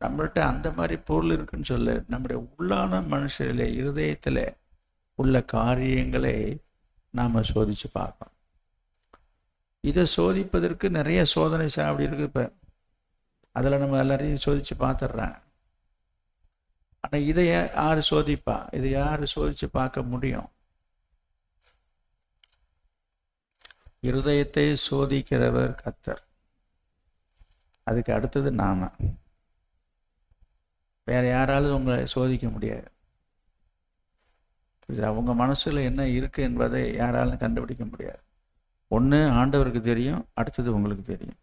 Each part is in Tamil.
நம்மள்கிட்ட அந்த மாதிரி பொருள் இருக்குன்னு சொல்ல, நம்முடைய உள்ளான மனுஷரில் இருதயத்தில் உள்ள காரியங்களை நாம் சோதித்து பார்க்கணும். இதை சோதிப்பதற்கு நிறைய சோதனை சாவடி இருக்குது. இப்போ அதில் நம்ம எல்லாரையும் சோதித்து பார்த்துட்றாங்க. ஆனால் இதை யார் சோதிப்பா? இதை யார் சோதித்து பார்க்க முடியும்? இருதயத்தை சோதிக்கிறவர் கர்த்தர். அதுக்கு அடுத்தது நாம. வேற யாராலும் உங்களை சோதிக்க முடியாது. அவங்க மனசுல என்ன இருக்கு என்பதை யாராலும் கண்டுபிடிக்க முடியாது. ஒன்று ஆண்டவருக்கு தெரியும், அடுத்தது உங்களுக்கு தெரியும்.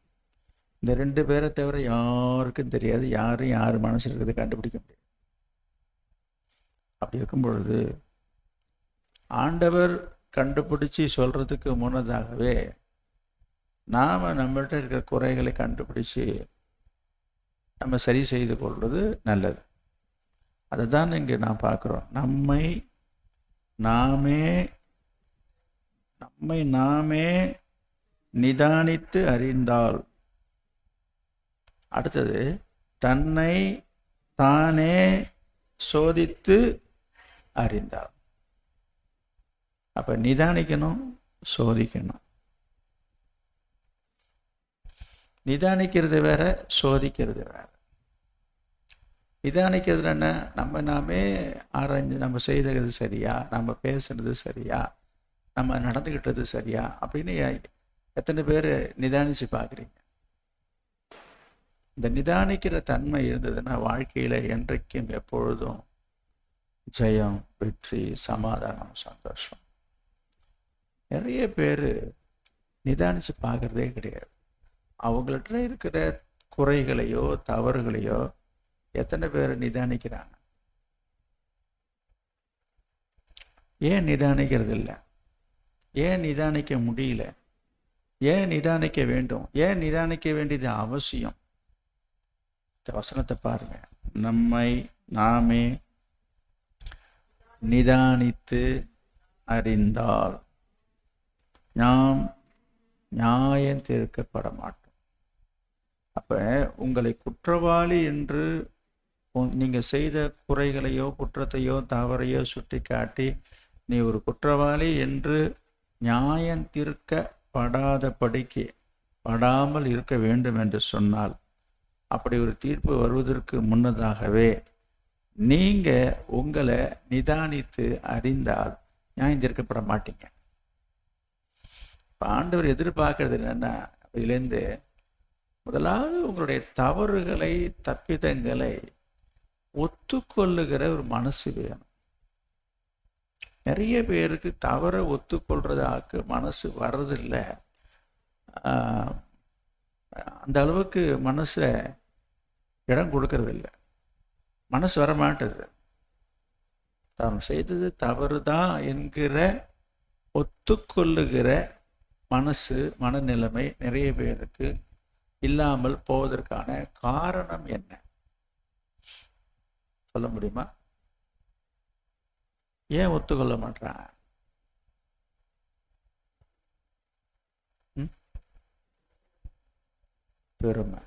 இந்த ரெண்டு பேரை தவிர யாருக்கும் தெரியாது. யாரும் யார் மனசு இருக்கிறத கண்டுபிடிக்க முடியாது. அப்படி இருக்கும் பொழுது ஆண்டவர் கண்டுபிடிச்சி சொல்றதுக்கு முன்னதாகவே நாம் நம்மள்கிட்ட இருக்கிற குறைகளை கண்டுபிடிச்சி நம்ம சரி செய்து கொள்வது நல்லது. அதை தான் இங்கே நான் பார்க்குறோம். நம்மை நாமே நிதானித்து அறிந்தால், அடுத்தது தன்னை தானே சோதித்து அறிந்தால். அப்போ நிதானிக்கணும், சோதிக்கணும். நிதானிக்கிறது வேற, சோதிக்கிறது வேற. நிதானிக்கிறதுல என்ன? நாமே ஆராய்ஞ்சு நம்ம செய்தது சரியா, நம்ம பேசுறது சரியா, நம்ம நடந்துக்கிட்டது சரியா அப்படின்னு எத்தனை பேர் நிதானித்து பார்க்குறீங்க? இந்த நிதானிக்கிற தன்மை இருந்ததுன்னா வாழ்க்கையில் என்றைக்கும் எப்பொழுதும் ஜெயம், வெற்றி, சமாதானம், சந்தோஷம். நிறைய பேர் நிதானித்து பார்க்குறதே கிடையாது. அவங்கள்ட்ட இருக்கிற குறைகளையோ தவறுகளையோ எத்தனை பேர் நிதானிக்கிறாங்க? ஏன் நிதானிக்கிறது இல்லை? ஏன் நிதானிக்க முடியல? ஏன் நிதானிக்க வேண்டும்? ஏன் நிதானிக்க வேண்டியது அவசியம்? இந்த வசனத்தை பாருங்க. நம்மை நாமே நிதானித்து அறிந்தால் நாம் நியாயம் தீர்க்கப்பட மாட்டோம். அப்போ உங்களை குற்றவாளி என்று நீங்கள் செய்த குறைகளையோ குற்றத்தையோ தவறையோ சுட்டி காட்டி நீ ஒரு குற்றவாளி என்று நியாயம் படாமல் இருக்க வேண்டும் என்று சொன்னால், அப்படி ஒரு தீர்ப்பு வருவதற்கு முன்னதாகவே நீங்கள் உங்களை நிதானித்து அறிந்தால் நியாயம் தீர்க்கப்பட மாட்டீங்க. இப்போ ஆண்டவர் எதிர்பார்க்கறது என்னென்னா, இதுலேருந்து முதலாவது உங்களுடைய தவறுகளை தப்பிதங்களை ஒத்துக்கொள்ளுகிற ஒரு மனசு வேணும். நிறைய பேருக்கு தவறை ஒத்துக்கொள்றதாக்கு மனசு வர்றதில்லை. அந்த அளவுக்கு மனசை இடம் கொடுக்கறதில்லை. மனசு வரமாட்டுது. தான் செய்தது தவறு தான் என்கிற ஒத்துக்கொள்ளுகிற மனநிலைமை நிறைய பேருக்கு இல்லாமல் போவதற்கான காரணம் என்ன சொல்ல முடியுமா? ஏன் ஒத்துக்கொள்ள மாட்டாங்க? பெருமை.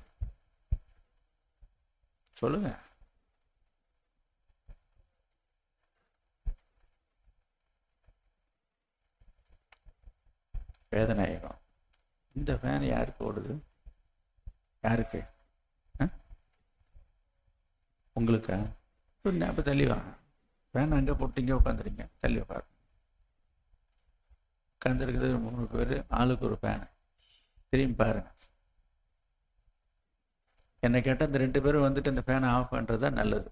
சொல்லுங்க. வேதநாயகம். இந்த ஃபேன் யாருக்கு ஓடுது? யாருக்கு? உங்களுக்கு. அப்போ தள்ளி வாங்க. ஃபேன் அங்கே போட்டிங்க, உட்காந்துருங்க. தள்ளி உட்காரு. உட்காந்துருக்குது 3 பேர், ஆளுக்கு ஒரு ஃபேனு. திரும்பி பாருங்க. என்னை கேட்டால் இந்த 2 பேரும் வந்துட்டு இந்த ஃபேனை ஆஃப் பண்ணுறது தான் நல்லது.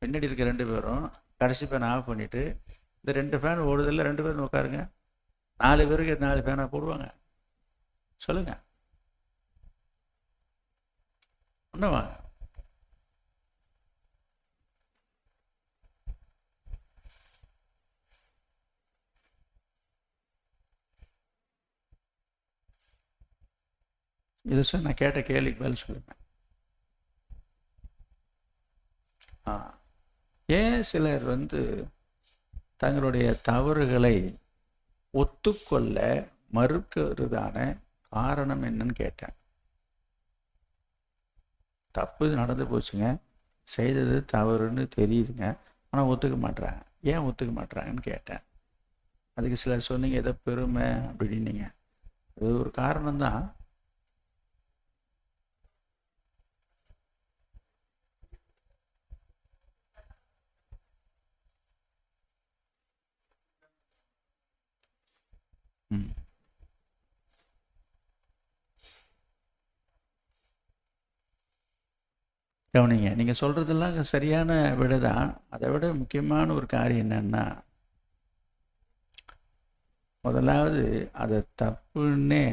பின்னாடி இருக்க 2 பேரும் கடைசி ஃபேனை ஆஃப் பண்ணிவிட்டு இந்த 2 ஃபேன் ஓடுதில்ல, 2 பேரும் உட்காருங்க. 4 பேருக்கு 4 ஃபேனாக போடுவாங்க. சொல்லுங்க. ஒன்று வாங்க. இது சார் நான் கேட்ட கேள்விக்கு பதில் சொல்லுங்க. ஏன் சிலர் தங்களுடைய தவறுகளை ஒத்துக்கொள்ள மறுக்கிறதான காரணம் என்னன்னு கேட்டேன். தப்பு நடந்து போச்சுங்க, செய்தது தவறுன்னு தெரியுதுங்க, ஆனால் ஒத்துக்க மாட்றாங்க. ஏன் ஒத்துக்க மாட்றாங்கன்னு கேட்டேன். அதுக்கு சிலர் சொன்னீங்க ஏதோ பெருமை அப்படின்னீங்க. அது ஒரு காரணம்தான். ம் கவனிங்க, நீங்கள் சொல்கிறதெல்லாம் சரியான விட தான். அதை விட முக்கியமான ஒரு காரியம் என்னன்னா, முதலாவது அதை தப்புன்னே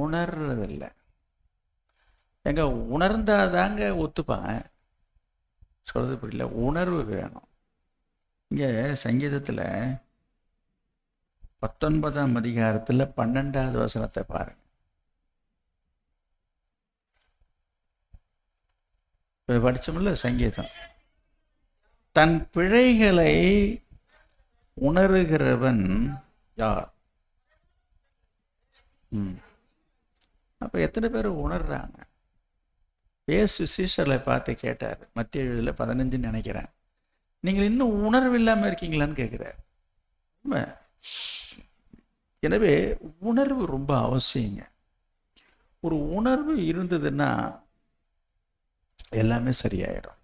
உணர்றதில்லை. எங்க உணர்ந்தாதாங்க ஒத்துப்பாங்க. சொல்கிறது புரியல. உணர்வு வேணும். இங்கே சங்கீதத்தில் 19ஆம் அதிகாரத்தில் 12வது வசனத்தை பாருங்க. படித்தோம்ல சங்கீதம். தன் பிழைகளை உணர்கிறவன் யார்? அப்போ எத்தனை பேர் உணர்றாங்க? இயேசு சீஷர்களை பார்த்து கேட்டார், மத்திய 7:15 நினைக்கிறேன், நீங்கள் இன்னும் உணர்வு இல்லாமல் இருக்கீங்களான்னு கேட்குறார். எனவே உணர்வு ரொம்ப அவசியங்க. ஒரு உணர்வு இருந்ததுன்னா எல்லாமே சரியாயிடும்.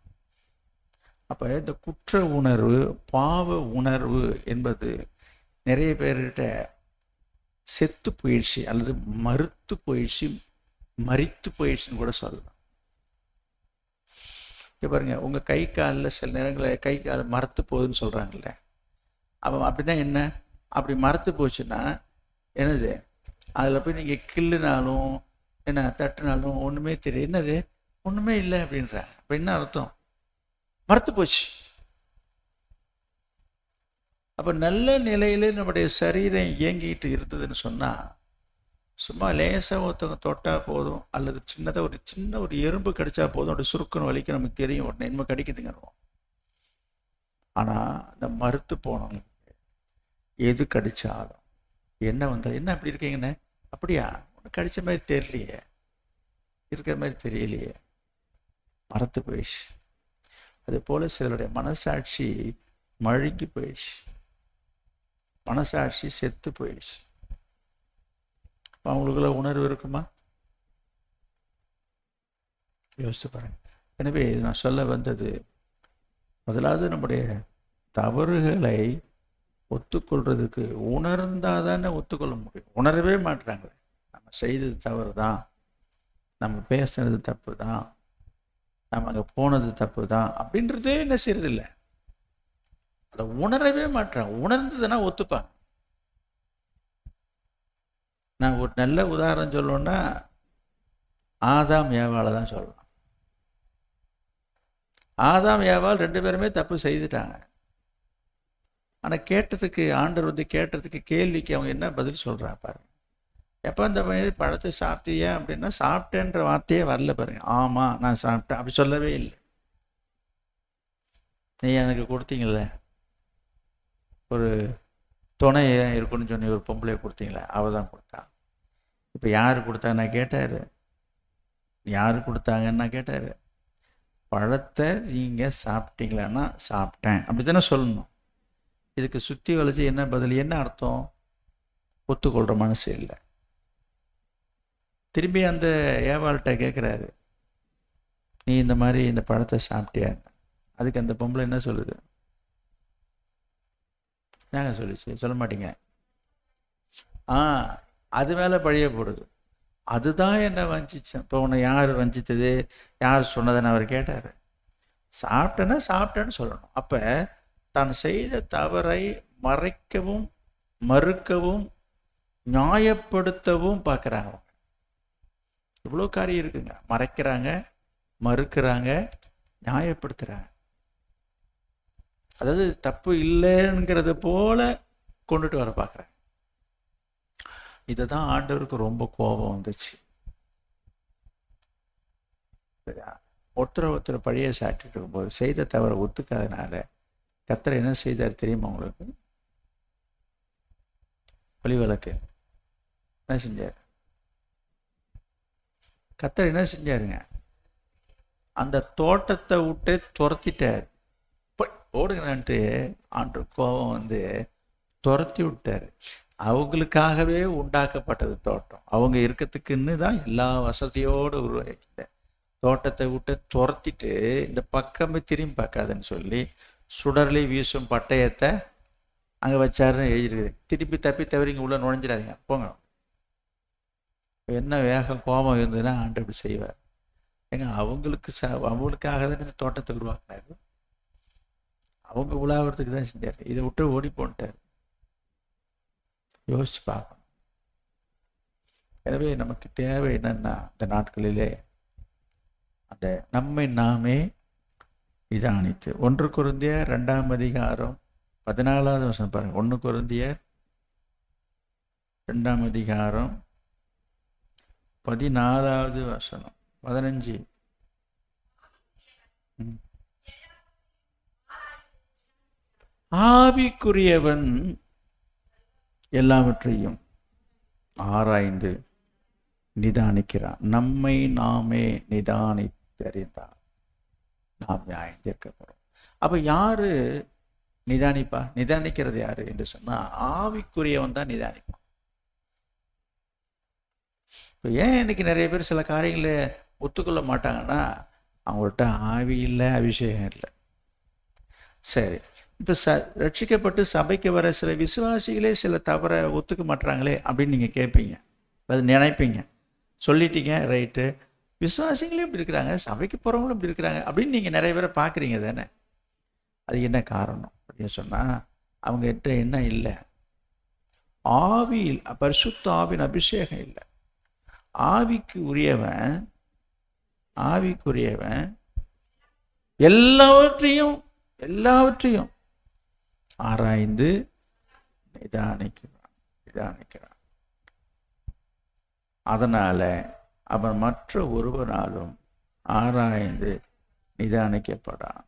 அப்போ இந்த குற்ற உணர்வு, பாவ உணர்வு என்பது நிறைய பேர்கிட்ட செத்து போயிடுச்சு, அல்லது மறுத்து போயிடுச்சு, மரித்து போயிடுச்சுன்னு கூட சொல்லலாம். இப்போ பாருங்க, உங்கள் கை காலில் சில நேரங்களில் கை கால் மரத்து போகுதுன்னு சொல்கிறாங்கல்ல. அப்போ அப்படின்னா என்ன? அப்படி மரத்து போச்சுன்னா என்னது? அதில் போய் நீங்கள் கிள்ளுனாலும் என்ன தட்டுனாலும் ஒன்றுமே தெரியும். என்னது? ஒன்றுமே இல்லை அப்படின்றாங்க. அப்போ என்ன அர்த்தம்? மரத்து போச்சு. அப்போ நல்ல நிலையில நம்முடைய சரீரம் இயங்கிட்டு இருந்ததுன்னு சொன்னால், சும்மா லேசாக ஒருத்தவங்க தொட்டால் போதும், அல்லது சின்னதாக சின்ன ஒரு எறும்பு கடிச்சா போதும், அப்படி சுருக்கணும் வலிக்க நமக்கு தெரியும், உடனே இனிமே கடிக்குதுங்கிறோம். ஆனால் இந்த மறுத்து போனவங்களுக்கு எது கடிச்சாலும் என்ன வந்தால், என்ன அப்படி இருக்கீங்கன்னு, அப்படியா ஒன்று கடித்த மாதிரி தெரியலையே, இருக்கிற மாதிரி தெரியலையே, மறத்து போயிடுச்சு. அது போல் சிலருடைய மனசாட்சி மழுங்கி போயிடுச்சு, மனசாட்சி செத்து போயிடுச்சு. அவங்களுக்குள்ள உணர்வு இருக்குமா? யோசிச்சு பாருங்க. எனவே நான் சொல்ல வந்தது, முதலாவது நம்முடைய தவறுகளை ஒத்துக்கொள்றதுக்கு உணர்ந்தால் தானே ஒத்துக்கொள்ள முடியும். உணரவே மாட்டுறாங்க. நம்ம செய்தது தவறு தான், நம்ம பேசுனது தப்பு தான், நம்ம அங்கே போனது தப்பு தான் அப்படின்றதே என்ன செய்யறதில்லை. அதை உணரவே மாட்டாங்க. உணர்ந்ததுன்னா ஒத்துப்பாங்க. நான் ஒரு நல்ல உதாரணம் சொல்லணும்னா ஆதாம் ஏவாளை தான் சொல்லலாம். ஆதாம் ஏவாள் 2 பேருமே தப்பு செய்துட்டாங்க. ஆனால் கேட்டதுக்கு, ஆண்டவர் கேட்டதுக்கு கேள்விக்கு அவங்க என்ன பதில் சொல்கிறாங்க பாருங்க. எப்போ இந்த மாதிரி பழத்தை சாப்பிட்டியா அப்படின்னா, சாப்பிட்டேன்ற வார்த்தையே வரல பாருங்க. ஆமாம் நான் சாப்பிட்டேன் அப்படி சொல்லவே இல்லை. நீ எனக்கு கொடுத்தீங்கள ஒரு துணை இருக்குன்னு சொன்னி, ஒரு பொம்பளை கொடுத்தீங்களே, அவள் தான் கொடுத்தா. இப்போ யார் கொடுத்தாங்கன்னா கேட்டார். யார் கொடுத்தாங்கன்னா கேட்டார். பழத்தை நீங்கள் சாப்பிட்டீங்களான்னா சாப்பிட்டேன் அப்படி தானே சொல்லணும். இதுக்கு சுற்றி வளைச்சி என்ன பதில், என்ன அர்த்தம்? ஒத்துக்கொள்கிற மனசு இல்லை. திரும்பி அந்த ஏவாள்கிட்ட கேட்குறாரு, நீ இந்த மாதிரி இந்த பழத்தை சாப்பிட்டியான்னு. அதுக்கு அந்த பொம்பளை என்ன சொல்லுது? நாங்கள் சொல்லிச்சு, சொல்ல மாட்டீங்க. அது மேலே பழிய போடுது. அதுதான் என்ன வஞ்சிச்சேன். இப்போ உன்னை யார் வஞ்சித்தது, யார் சொன்னதுன்னு அவர் கேட்டார். சாப்பிட்டேன்னா சாப்பிட்டேன்னு சொல்லணும். அப்போ தான் செய்த தவறை மறைக்கவும் மறுக்கவும் நியாயப்படுத்தவும் பார்க்குறாங்க. இவ்வளோ காரியம் இருக்குங்க. மறைக்கிறாங்க, மறுக்கிறாங்க, நியாயப்படுத்துகிறாங்க. அதாவது தப்பு இல்லைங்கிறத போல கொண்டுட்டு வர பார்க்குறாங்க. இதை தான் ஆண்டவருக்கு ரொம்ப கோபம் வந்துச்சு. ஒருத்தர் பழிய சாட்டிட்டு இருக்கும்போது செய்த தவறை ஒத்துக்காதனால கர்த்தர் என்ன செய்தார் தெரியுமா உங்களுக்கு? வழிவிளக்கு என்ன செஞ்சார்? கர்த்தர் என்ன செஞ்சாருங்க? அந்த தோட்டத்தை விட்டு துரத்திட்டார். ஓடுங்கன்ட்டு ஆண்டு கோபம் வந்து துரத்தி விட்டார். அவங்களுக்காகவே உண்டாக்கப்பட்டது தோட்டம். அவங்க இருக்கிறதுக்குன்னு தான் எல்லா வசதியோடு உருவாக்கிட்ட தோட்டத்தை விட்டு துரத்திட்டு இந்த பக்கமே திரும்பி பார்க்காதுன்னு சொல்லி சுடர்லி வீசும் பட்டயத்தை அங்கே வச்சாருன்னு எழுதிருக்குது. திருப்பி தப்பி தவறிங்க உள்ள நுழைஞ்சிடாதீங்க, போங்க. என்ன வேகம் கோபம் இருந்ததுன்னா ஆண்டு அப்படி செய்வார். ஏங்க அவங்களுக்காக தான் இந்த தோட்டத்தை உருவாக்குனாரு. அவங்க உலாவறதுக்கு தான் செஞ்சார். இதை விட்டு ஓடி போன்ட்டார். யோசிச்சு பார்க்கணும். எனவே நமக்கு தேவை என்னன்னா, இந்த நாட்களிலே அந்த நம்மை நாமே நிதானித்து 1 கொரிந்தியர் 2ஆம் அதிகாரம் 14வது வசனம் பாருங்க. 1 கொரிந்தியர் 2ஆம் அதிகாரம் 14வது வசனம் 15. ஆவிக்குரியவன் எல்லாவற்றையும் ஆராய்ந்து நிதானிக்கிறான். நம்மை நாமே நிதானித்தறிந்தால் நாம் நியாயந்திருக்கப்படும். அப்ப யாரு நிதானிப்பா? நிதானிக்கிறது யாரு என்று சொன்னா ஆவிக்குரியவன் தான் நிதானிப்பான். ஏன் இன்னைக்கு நிறைய பேர் சில காரியங்களை ஒத்துக்கொள்ள மாட்டாங்கன்னா, அவங்கள்ட்ட ஆவி இல்லை, அபிஷேகம் இல்லை. சரி, இப்போ ரட்சிக்கப்பட்டு சபைக்கு வர சில விசுவாசிகளே சில தவறை ஒத்துக்க மாட்டுறாங்களே அப்படின்னு நீங்கள் கேட்பீங்க, அது நினைப்பீங்க. சொல்லிட்டீங்க, ரைட்டு, விசுவாசிகளே இப்படி இருக்கிறாங்க, சபைக்கு போகிறவங்களும் இப்படி இருக்கிறாங்க அப்படின்னு நீங்கள் நிறைய பேரை பார்க்குறீங்க தானே. அது என்ன காரணம் அப்படின்னு சொன்னால், அவங்ககிட்ட என்ன இல்லை? ஆவியில் பரிசுத்த ஆவின் அபிஷேகம் இல்லை. ஆவிக்குரியவன் எல்லாவற்றையும் ஆராய்ந்து நிதானிக்கிறான். அதனால அவன் மற்ற ஒருவனாலும் ஆராய்ந்து நிதானிக்கப்படான்.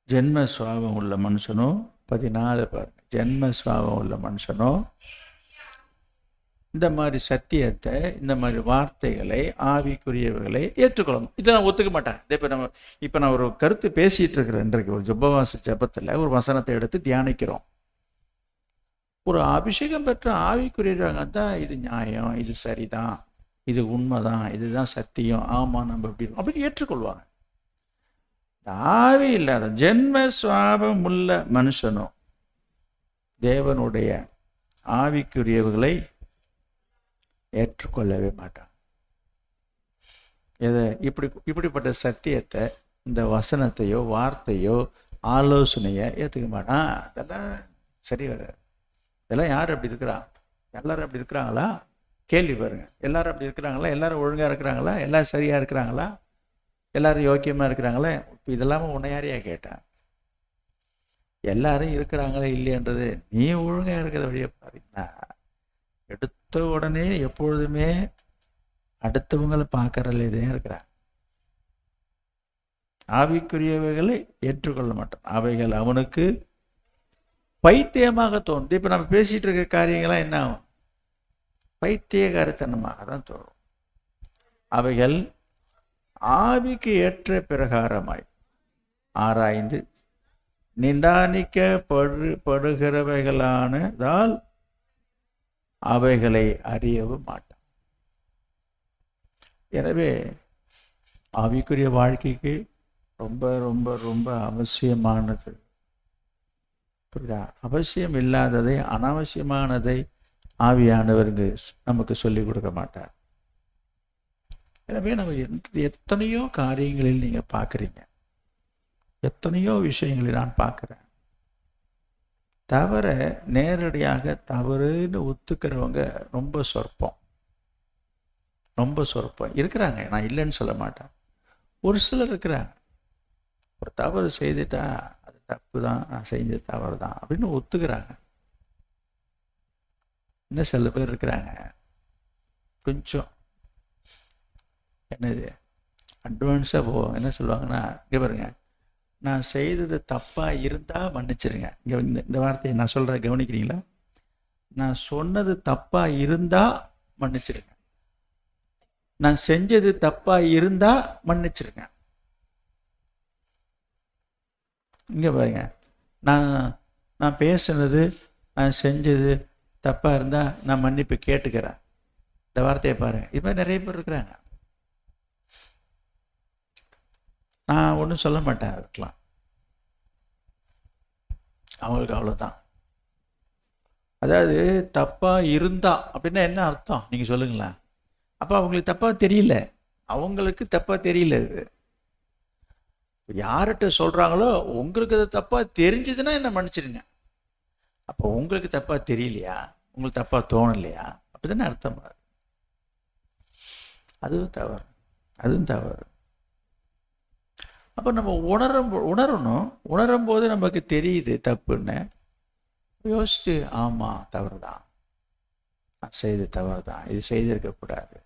ஜென்ம சுவாபம் உள்ள மனுஷனோ 14 பாருங்க. ஜென்ம சுவாபம் உள்ள மனுஷனோ இந்த மாதிரி சத்தியத்தை, இந்த மாதிரி வார்த்தைகளை, ஆவிக்குரியவர்களை ஏற்றுக்கொள்ளணும். இதை நான் ஒத்துக்க மாட்டேன். இப்போ நான் ஒரு கருத்து பேசிகிட்டு இருக்கிறேன். இன்றைக்கு ஒரு ஜெபவாச ஜெபத்தில் ஒரு வசனத்தை எடுத்து தியானிக்கிறோம். ஒரு அபிஷேகம் பெற்ற ஆவிக்குரியவங்க தான் இது நியாயம், இது சரிதான், இது உண்மைதான், இதுதான் சத்தியம், ஆமாம் நம்ம அப்படி ஏற்றுக்கொள்வாங்க. ஆவி இல்லாத ஜென்ம சுவாபம் உள்ள மனுஷனும் தேவனுடைய ஆவிக்குரியவர்களை ஏற்றுக்கொள்ளவே மாட்டான். இப்படிப்பட்ட சத்தியத்தை, இந்த வசனத்தையோ வார்த்தையோ ஆலோசனையை ஏற்றுக்க மாட்டான். அதெல்லாம் சரி வராது. இதெல்லாம் யார் அப்படி இருக்கிறா? எல்லாரும் அப்படி இருக்கிறாங்களா? கேள்வி பாருங்க. எல்லாரும் அப்படி இருக்கிறாங்களா? எல்லாரும் ஒழுங்காக இருக்கிறாங்களா? எல்லாரும் சரியாக இருக்கிறாங்களா? எல்லாரும் யோக்கியமாக இருக்கிறாங்களே? இப்போ இதெல்லாம உன்னை யாரையா கேட்டேன்? எல்லாரும் இருக்கிறாங்களே இல்லையன்றது நீ ஒழுங்காக இருக்கிறத வழியை பாருங்க. எடுத்த உடனே எப்பொழுதுமே அடுத்தவங்களை பார்க்கறதுல தான் இருக்கிறாங்க. ஆவிக்குரியவைகளை ஏற்றுக்கொள்ள மாட்டான். அவைகள் அவனுக்கு பைத்தியமாக தோணும். இப்போ நம்ம பேசிட்டு இருக்க காரியங்களாம் என்ன ஆகும்? பைத்தியகாரத்தனமாக தான் தோணும். அவைகள் ஆவிக்கு ஏற்ற பிரகாரமாய் ஆராய்ந்து நிதானிக்கப்படுகிறவைகளானதால் அவைகளை அறியவும் மாட்டான். எனவே ஆவிக்குரிய வாழ்க்கைக்கு ரொம்ப ரொம்ப ரொம்ப அவசியமானது. புரியுதா? அவசியம் இல்லாததை, அனாவசியமானதை ஆவியானவருங்க நமக்கு சொல்லிக் கொடுக்க மாட்டார். எனவே நம்ம எத்தனையோ காரியங்களில் நீங்கள் பார்க்குறீங்க, எத்தனையோ விஷயங்களில் நான் பார்க்குறேன். தவற நேரடியாக தவறுன்னு ஒத்துக்கிறவங்க ரொம்ப சொற்பம் இருக்கிறாங்க. நான் இல்லைன்னு சொல்ல மாட்டேன். ஒரு சிலர் இருக்கிறாங்க, ஒரு தவறு செய்துட்டா அது தப்பு தான், நான் செஞ்ச தவறு தான் அப்படின்னு ஒத்துக்கிறாங்க. இன்னும் சில பேர் இருக்கிறாங்க, கொஞ்சம் என்னது அட்வான்ஸாக என்ன சொல்லுவாங்கன்னா, இங்கே பாருங்க, நான் செய்தது தப்பாக இருந்தால் மன்னிச்சிருங்க. இங்கே இந்த வார்த்தையை நான் சொல்கிறத கவனிக்கிறீங்களா? நான் சொன்னது தப்பா இருந்தா மன்னிச்சிருங்க, நான் செஞ்சது தப்பா இருந்தா மன்னிச்சிருங்க. இங்க பாருங்க, நான் நான் பேசுனது நான் செஞ்சது தப்பா இருந்தா நான் மன்னிப்பு கேட்டுக்கிறேன். இந்த வார்த்தையை பாருங்க, இது மாதிரி நிறைய பேர் இருக்கிறாங்க. நான் ஒன்றும் சொல்ல மாட்டேன், இருக்கலாம், அவங்களுக்கு அவ்வளோதான். அதாவது தப்பா இருந்தா அப்படின்னா என்ன அர்த்தம் நீங்க சொல்லுங்களேன்? அப்போ அவங்களுக்கு தப்பா தெரியல, அவங்களுக்கு தப்பா தெரியல. இது யார்கிட்ட சொல்றாங்களோ உங்களுக்கு அது தப்பா தெரிஞ்சதுன்னா என்ன மன்னிச்சிடுங்க. அப்போ உங்களுக்கு தப்பா தெரியலையா, உங்களுக்கு தப்பா தோணலையா, அப்படிதானே அர்த்தம். அதுவும் தவறு, அதுவும் தவறு. அப்போ நம்ம உணரும் போது நமக்கு தெரியுது தப்புன்னு, யோசிச்சு ஆமாம் தவறு தான், நான் செய்து தவறு தான், இது செய்திருக்கக்கூடாது,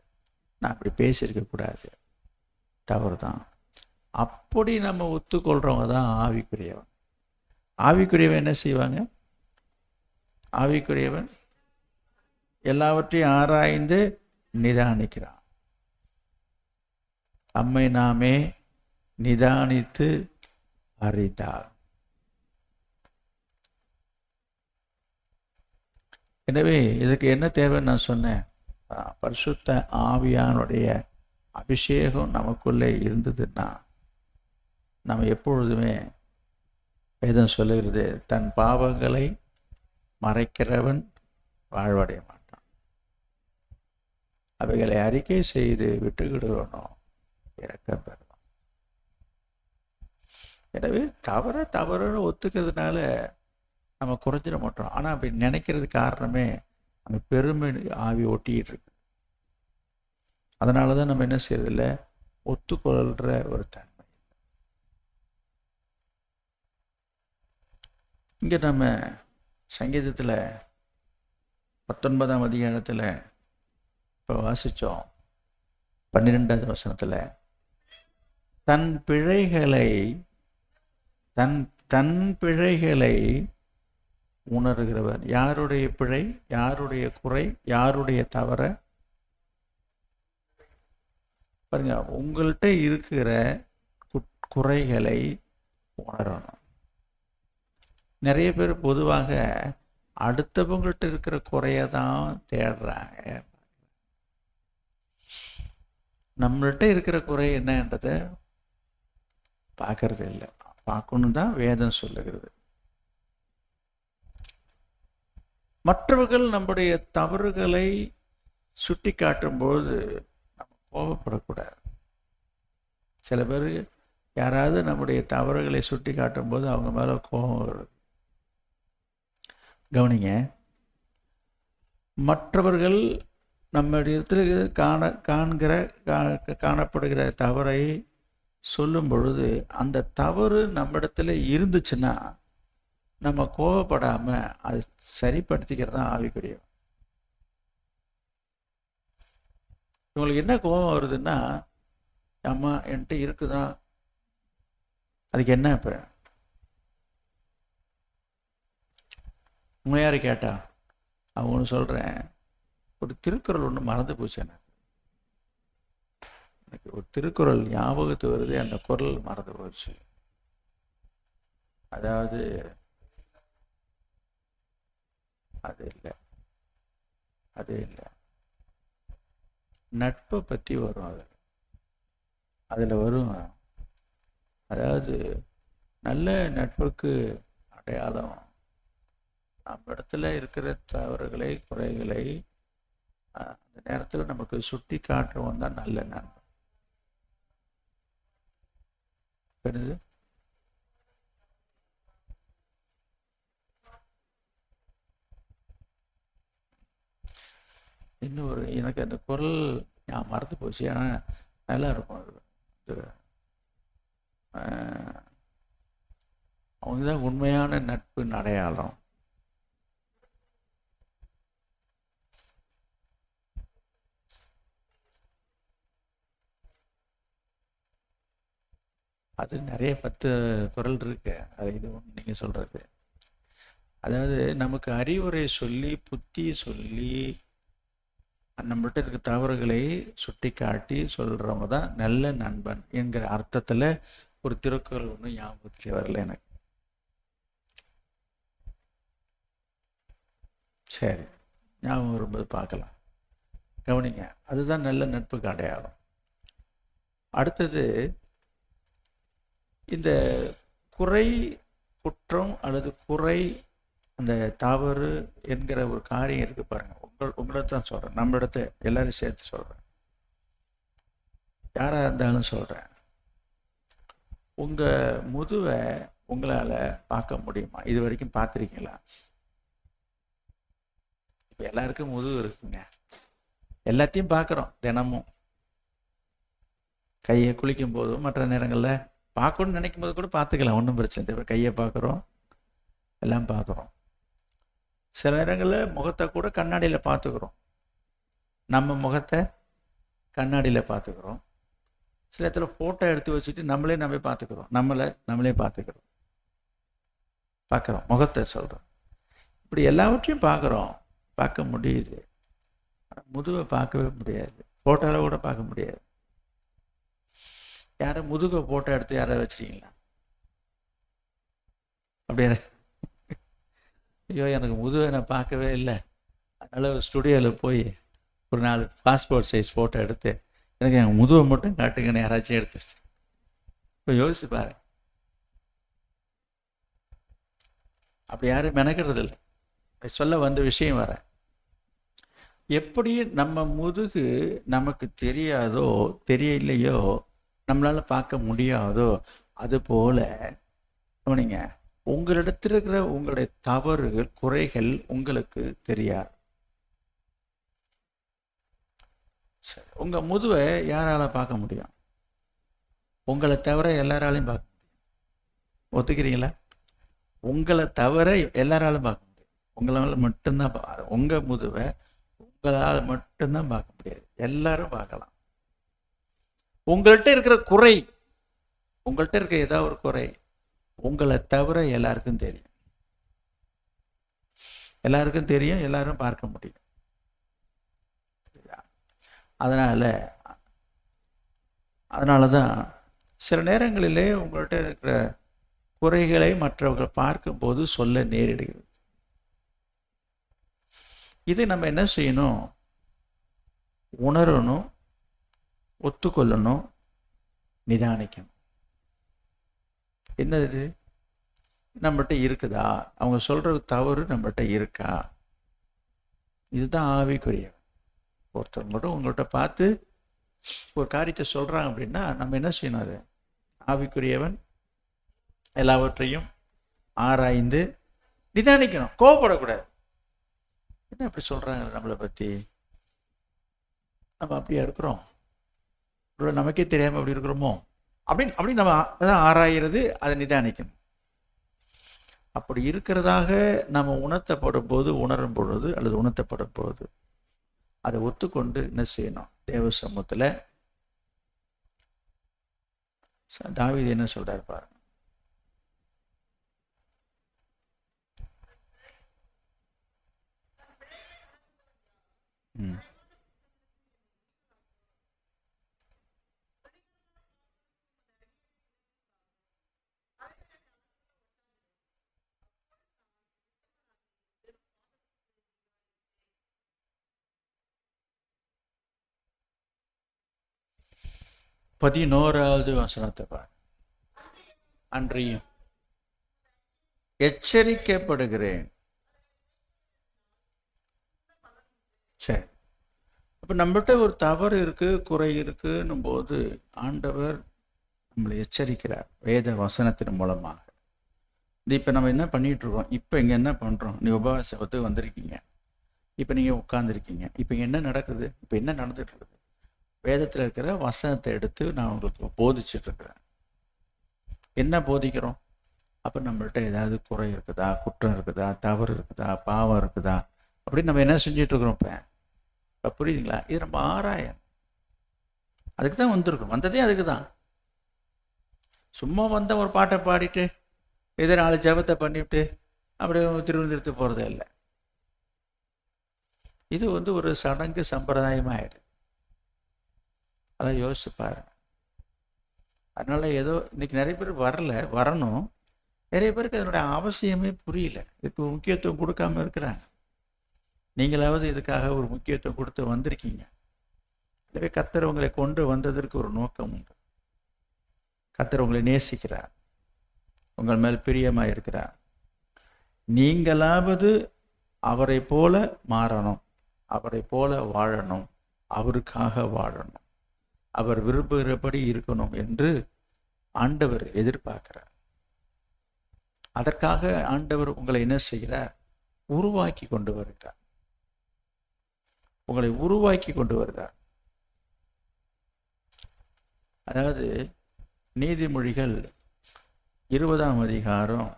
நான் அப்படி பேசியிருக்கக்கூடாது, தவறு தான். அப்படி நம்ம ஒத்துக்கொள்கிறவங்க தான் ஆவிக்குரியவன். ஆவிக்குரியவன் என்ன செய்வாங்க? ஆவிக்குரியவன் எல்லாவற்றையும் ஆராய்ந்து நிதானிக்கிறான். நம்மை நாமே நிதானித்து அறிந்தார். எனவே இதுக்கு என்ன தேவைன்னு நான் சொன்னேன், பரிசுத்த ஆவியானுடைய அபிஷேகம் நமக்குள்ளே இருந்ததுன்னா நம்ம எப்பொழுதுமே, வேதம் சொல்லுகிறது, தன் பாவங்களை மறைக்கிறவன் வாழ்வடைய மாட்டான், அவைகளை அறிக்கை செய்து விட்டுக்கிடுவனோ இரக்கம் பெறுவான். எனவே தவறுன்னு ஒத்துக்கிறதுனால நம்ம குறைஞ்சிட மாட்டோம். ஆனால் அப்படி நினைக்கிறது காரணமே நம்ம பெருமை ஆவி ஒட்டிக்கிட்டு இருக்கு. அதனால தான் நம்ம என்ன செய்யறதில்ல, ஒத்துக்கொள்கிற ஒரு தன்மை. இங்கே நம்ம சங்கீதத்தில் 19ஆம் அதிகாரத்தில் இப்போ வாசித்தோம், 12வது வசனத்தில், தன் பிழைகளை உணர்கிறவர். யாருடைய பிழை, யாருடைய குறை, யாருடைய தவற பாருங்க. உங்கள்கிட்ட இருக்கிற குறைகளை உணரணும். நிறைய பேர் பொதுவாக அடுத்தவங்கள்ட்ட இருக்கிற குறைய தான் தேடுறாங்க. நம்மள்கிட்ட இருக்கிற குறை என்னன்றதை பார்க்கறது இல்லை. பார்க்கணும் தான் வேதம் சொல்லுகிறது. மற்றவர்கள் நம்முடைய தவறுகளை சுட்டி காட்டும்போது நம்ம கோபப்படக்கூடாது. சில பேர் யாராவது நம்முடைய தவறுகளை சுட்டி காட்டும்போது அவங்க மேலே கோபம் வருது. கவனிங்க, மற்றவர்கள் நம்மிடத்தில் காணப்படுகிற தவறை சொல்லும் பொழுது அந்த தவறு நம்மிடத்தில் இருந்துச்சுன்னா நம்ம கோபப்படாமல் அதை சரிப்படுத்திக்கிறது தான் ஆவிக்குரியவன். இவங்களுக்கு என்ன கோபம் வருதுன்னா, அம்மா என்கிட்ட இருக்குதா, அதுக்கு என்ன இப்போ உண்மையாரு கேட்டா அவங்க ஒன்று சொல்கிறேன், ஒரு திருக்குறள் ஒன்று மறந்து போச்சு. எனக்கு ஒரு திருக்குறள் ஞாபகத்து வருது, அந்த குறள் மறந்து போச்சு. அதாவது அது இல்லை, நட்பை பற்றி வரும். அதில் வரும், அதாவது நல்ல நட்புக்கு அடையாளம் நம்ம இடத்துல இருக்கிற தவறுகளை குறைகளை அந்த நேரத்தில் நமக்கு சுட்டி காட்டுறவன் தான் நல்ல நண்பன். என்னது? இன்னொரு எனக்கு அந்த குரல் நான் மறந்து போச்சு, ஆனால் நல்லா இருக்கும். அது அவங்க தான் உண்மையான நட்பின் அடையாளம். அது நிறைய 10 குறள் இருக்கு, அது இது ஒன்று நீங்கள் சொல்கிறது. அதாவது நமக்கு அறிவுரை சொல்லி புத்தி சொல்லி நம்மள்கிட்ட இருக்க தவறுகளை சுட்டி காட்டி சொல்கிறவங்க தான் நல்ல நண்பன் என்கிற அர்த்தத்தில் ஒரு திருக்குறள் ஒன்றும் ஞாபகத்திலே வரல எனக்கு. சரி, ஞாபகம் வரும்போது பார்க்கலாம். கவனிங்க, அதுதான் நல்ல நட்புக்கு அடையாளம். அடுத்தது, இந்த குறை குற்றம் அல்லது குறை அந்த தவறு என்கிற ஒரு காரியம் இருக்கு பாருங்க. உங்களை தான் சொல்கிறேன், நம்மளிடத்த எல்லாரும் சேர்த்து சொல்கிறேன், யாராக இருந்தாலும் சொல்கிறேன். உங்கள் முதுவை உங்களால் பார்க்க முடியுமா? இது வரைக்கும் பார்த்துருக்கீங்களா? இப்போ எல்லாருக்கும் முதுகு இருக்குங்க, எல்லாத்தையும் பார்க்குறோம் தினமும். கையை குளிக்கும் போதும் மற்ற நேரங்களில் பார்க்கணும்னு நினைக்கும் போது கூட பார்த்துக்கலாம், ஒன்றும் பிரச்சனை இல்லை. கையை பார்க்குறோம், எல்லாம் பார்க்குறோம். சில நேரங்களில் முகத்தை கூட கண்ணாடியில் பார்த்துக்கிறோம், நம்ம முகத்தை கண்ணாடியில் பார்த்துக்கிறோம். சில இடத்துல ஃபோட்டோ எடுத்து வச்சுட்டு நம்மளே பார்த்துக்கிறோம், நம்மளே பார்த்துக்கிறோம், முகத்தை சொல்கிறோம். இப்படி எல்லாவற்றையும் பார்க்க முடியுது. முதுவை பார்க்கவே முடியாது, ஃபோட்டோவில் கூட பார்க்க முடியாது. யாரும் முதுகை ஃபோட்டோ எடுத்து யாராவது வச்சுருக்கீங்களா? அப்படியே ஐயோ எனக்கு முதுவை நான் பார்க்கவே இல்லை, அதனால் ஒரு ஸ்டுடியோவில் போய் ஒரு 4 பாஸ்போர்ட் சைஸ் ஃபோட்டோ எடுத்து எனக்கு என் முதுவை மட்டும் காட்டுங்கன்னு யாராச்சும் எடுத்து வச்சு. இப்போ யோசிச்சு பாரு, அப்படி யாரும் மெனக்கிறது இல்லை. சொல்ல வந்த விஷயம் வர, எப்படி நம்ம முதுகு நமக்கு தெரியாதோ தெரியலையோ நம்மளால் பார்க்க முடியாதோ, அதுபோல் கவனிங்க, உங்களிடத்தில் இருக்கிற உங்களுடைய தவறுகள் குறைகள் உங்களுக்கு தெரியாது. சரி, உங்கள் முதுவை யாரால் பார்க்க முடியும்? உங்களை தவிர எல்லாராலையும் பார்க்க முடியும். ஒத்துக்கிறீங்களா? உங்களை தவிர எல்லாராலும் பார்க்க முடியும், உங்களால் மட்டும்தான். உங்கள் முதுவை உங்களால் மட்டும்தான் பார்க்க முடியாது, எல்லாரும் பார்க்கலாம். உங்கள்கிட்ட இருக்கிற குறை, உங்கள்கிட்ட இருக்க ஏதாவது ஒரு குறை உங்களை தவிர எல்லாருக்கும் தெரியும், எல்லாரும் பார்க்க முடியும். அதனால தான் சில நேரங்களிலே உங்கள்கிட்ட இருக்கிற குறைகளை மற்றவர்கள் பார்க்கும்போது சொல்ல நேரிடுகிறது. இதை நம்ம என்ன செய்யணும்? உணரணும், ஒத்துக்கொள்ளணும், நிதானிக்கணும். என்னது நம்மகிட்ட இருக்குதா? அவங்க சொல்றது தவறு நம்மகிட்ட இருக்கா? இதுதான் ஆவிக்குரிய. ஒருத்தர் மட்டும் உங்கள்கிட்ட பார்த்து ஒரு காரியத்தை சொல்றாங்க அப்படின்னா நம்ம என்ன செய்யணும்? அது ஆவிக்குரியவன் எல்லாவற்றையும் ஆராய்ந்து நிதானிக்கணும், கோவப்படக்கூடாது. என்ன அப்படி சொல்றாங்க நம்மளை பற்றி? நம்ம அப்படியா இருக்கிறோம்? நமக்கே தெரியாம அப்படி இருக்கிறோமோ அப்படின்னு நம்ம அதான் ஆராயிறது, அதை நிதானிக்கணும். அப்படி இருக்கிறதாக நம்ம உணரும் பொழுது அல்லது உணர்த்தப்படும் பொழுது அதை ஒத்துக்கொண்டு என்ன செய்யணும்? தேவ சமூகத்தில் தாவீது என்ன சொல்றாரு பாருங்க. ம் 11வது வசனத்தை பாரு. அன்றியும் எச்சரிக்கப்படுகிறேன். சரி, அப்போ நம்மகிட்ட ஒரு தவறு இருக்கு, குறை இருக்குன்னும் போது ஆண்டவர் நம்மளை எச்சரிக்கிறார் வேத வசனத்தின் மூலமாக. இது இப்போ நம்ம என்ன பண்ணிட்டு இருக்கோம்? இப்போ இங்கே என்ன பண்ணுறோம்? நீ உபவாசத்துக்கு வந்திருக்கீங்க, இப்போ நீங்கள் உட்காந்துருக்கீங்க, இப்போ இங்கே என்ன நடக்குது? இப்போ என்ன நடந்துட்டு இருக்குது? வேதத்தில் இருக்கிற வசனத்தை எடுத்து நான் உங்களுக்கு போதிச்சுட்ருக்கிறேன். என்ன போதிக்கிறோம்? அப்போ நம்மள்கிட்ட ஏதாவது குறை இருக்குதா, குற்றம் இருக்குதா, தவறு இருக்குதா, பாவம் இருக்குதா அப்படின்னு நம்ம என்ன செஞ்சிட்ருக்குறோம்? இப்போ புரியுதுங்களா? இது நம்ம ஆராயணும். அதுக்கு தான் வந்திருக்கோம், வந்ததே அதுக்கு தான். சும்மா வந்த ஒரு பாட்டை பாடிட்டு இதை 4 ஜபத்தை பண்ணிவிட்டு அப்படியே திருவனந்தபுரத்து போகிறதே இல்லை. இது ஒரு சடங்கு சம்பிரதாயமாகிடுது. அதான் யோசிச்சு பாருங்க. அதனால ஏதோ இன்னைக்கு நிறைய பேர் வரணும். நிறைய பேருக்கு அதனுடைய அவசியமே புரியல. இதுக்கு முக்கியத்துவம் கொடுக்காம இருக்கிறாங்க. நீங்களாவது இதுக்காக ஒரு முக்கியத்துவம் கொடுத்து வந்திருக்கீங்க. எனவே கர்த்தர் உங்களை கொண்டு வந்ததற்கு ஒரு நோக்கம் உண்டு. கர்த்தர் உங்களை நேசிக்கிறார், உங்கள் மேல் பிரியமாக இருக்கிறார். நீங்களாவது அவரை போல மாறணும், அவரை போல வாழணும், அவருக்காக வாழணும், அவர் விரும்புகிறபடி இருக்கணும் என்று ஆண்டவர் எதிர்பார்க்கிறார். அதற்காக ஆண்டவர் உங்களை என்ன செய்கிறார்? உருவாக்கி கொண்டு வருகிறார். உங்களை உருவாக்கி கொண்டு வருகிறார். அதாவது நீதிமொழிகள் 20ஆம் அதிகாரம்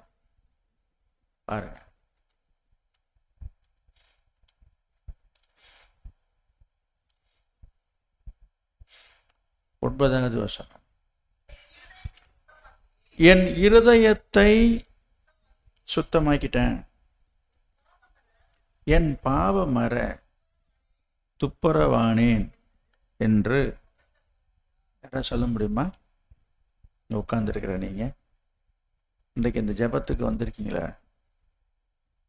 பாருங்க. 9வது வசனம். என் இருதயத்தை சுத்தமாக்கிட்டேன், என் பாவமற துப்புரவானேன் என்று யாராவது சொல்ல முடியுமா? உட்கார்ந்துருக்கிற நீங்கள் இன்றைக்கு இந்த ஜெபத்துக்கு வந்திருக்கீங்களா?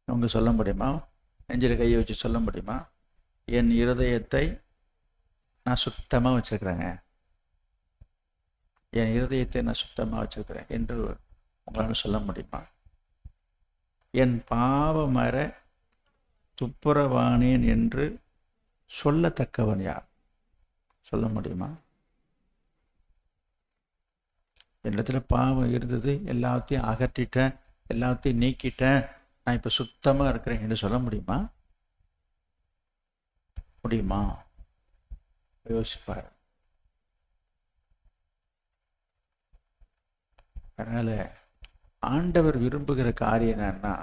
அவங்க சொல்ல முடியுமா? நெஞ்சில் கையை வச்சு சொல்ல முடியுமா? என் இருதயத்தை நான் சுத்தமாக வச்சுருக்கிறேங்க, என் இருதயத்தை நான் சுத்தமாக வச்சுருக்கிறேன் என்று உங்களால் சொல்ல முடியுமா? என் பாவமற துப்புரவானேன் என்று சொல்லத்தக்கவன் யார்? சொல்ல முடியுமா? என்னிடத்துல பாவம் இருந்தது, எல்லாத்தையும் அகற்றிட்டேன், எல்லாத்தையும் நீக்கிட்டேன், நான் இப்போ சுத்தமாக இருக்கிறேன் என்று சொல்ல முடியுமா? முடியுமா? யோசிப்பார். அதனால் ஆண்டவர் விரும்புகிற காரியம் என்னன்னா,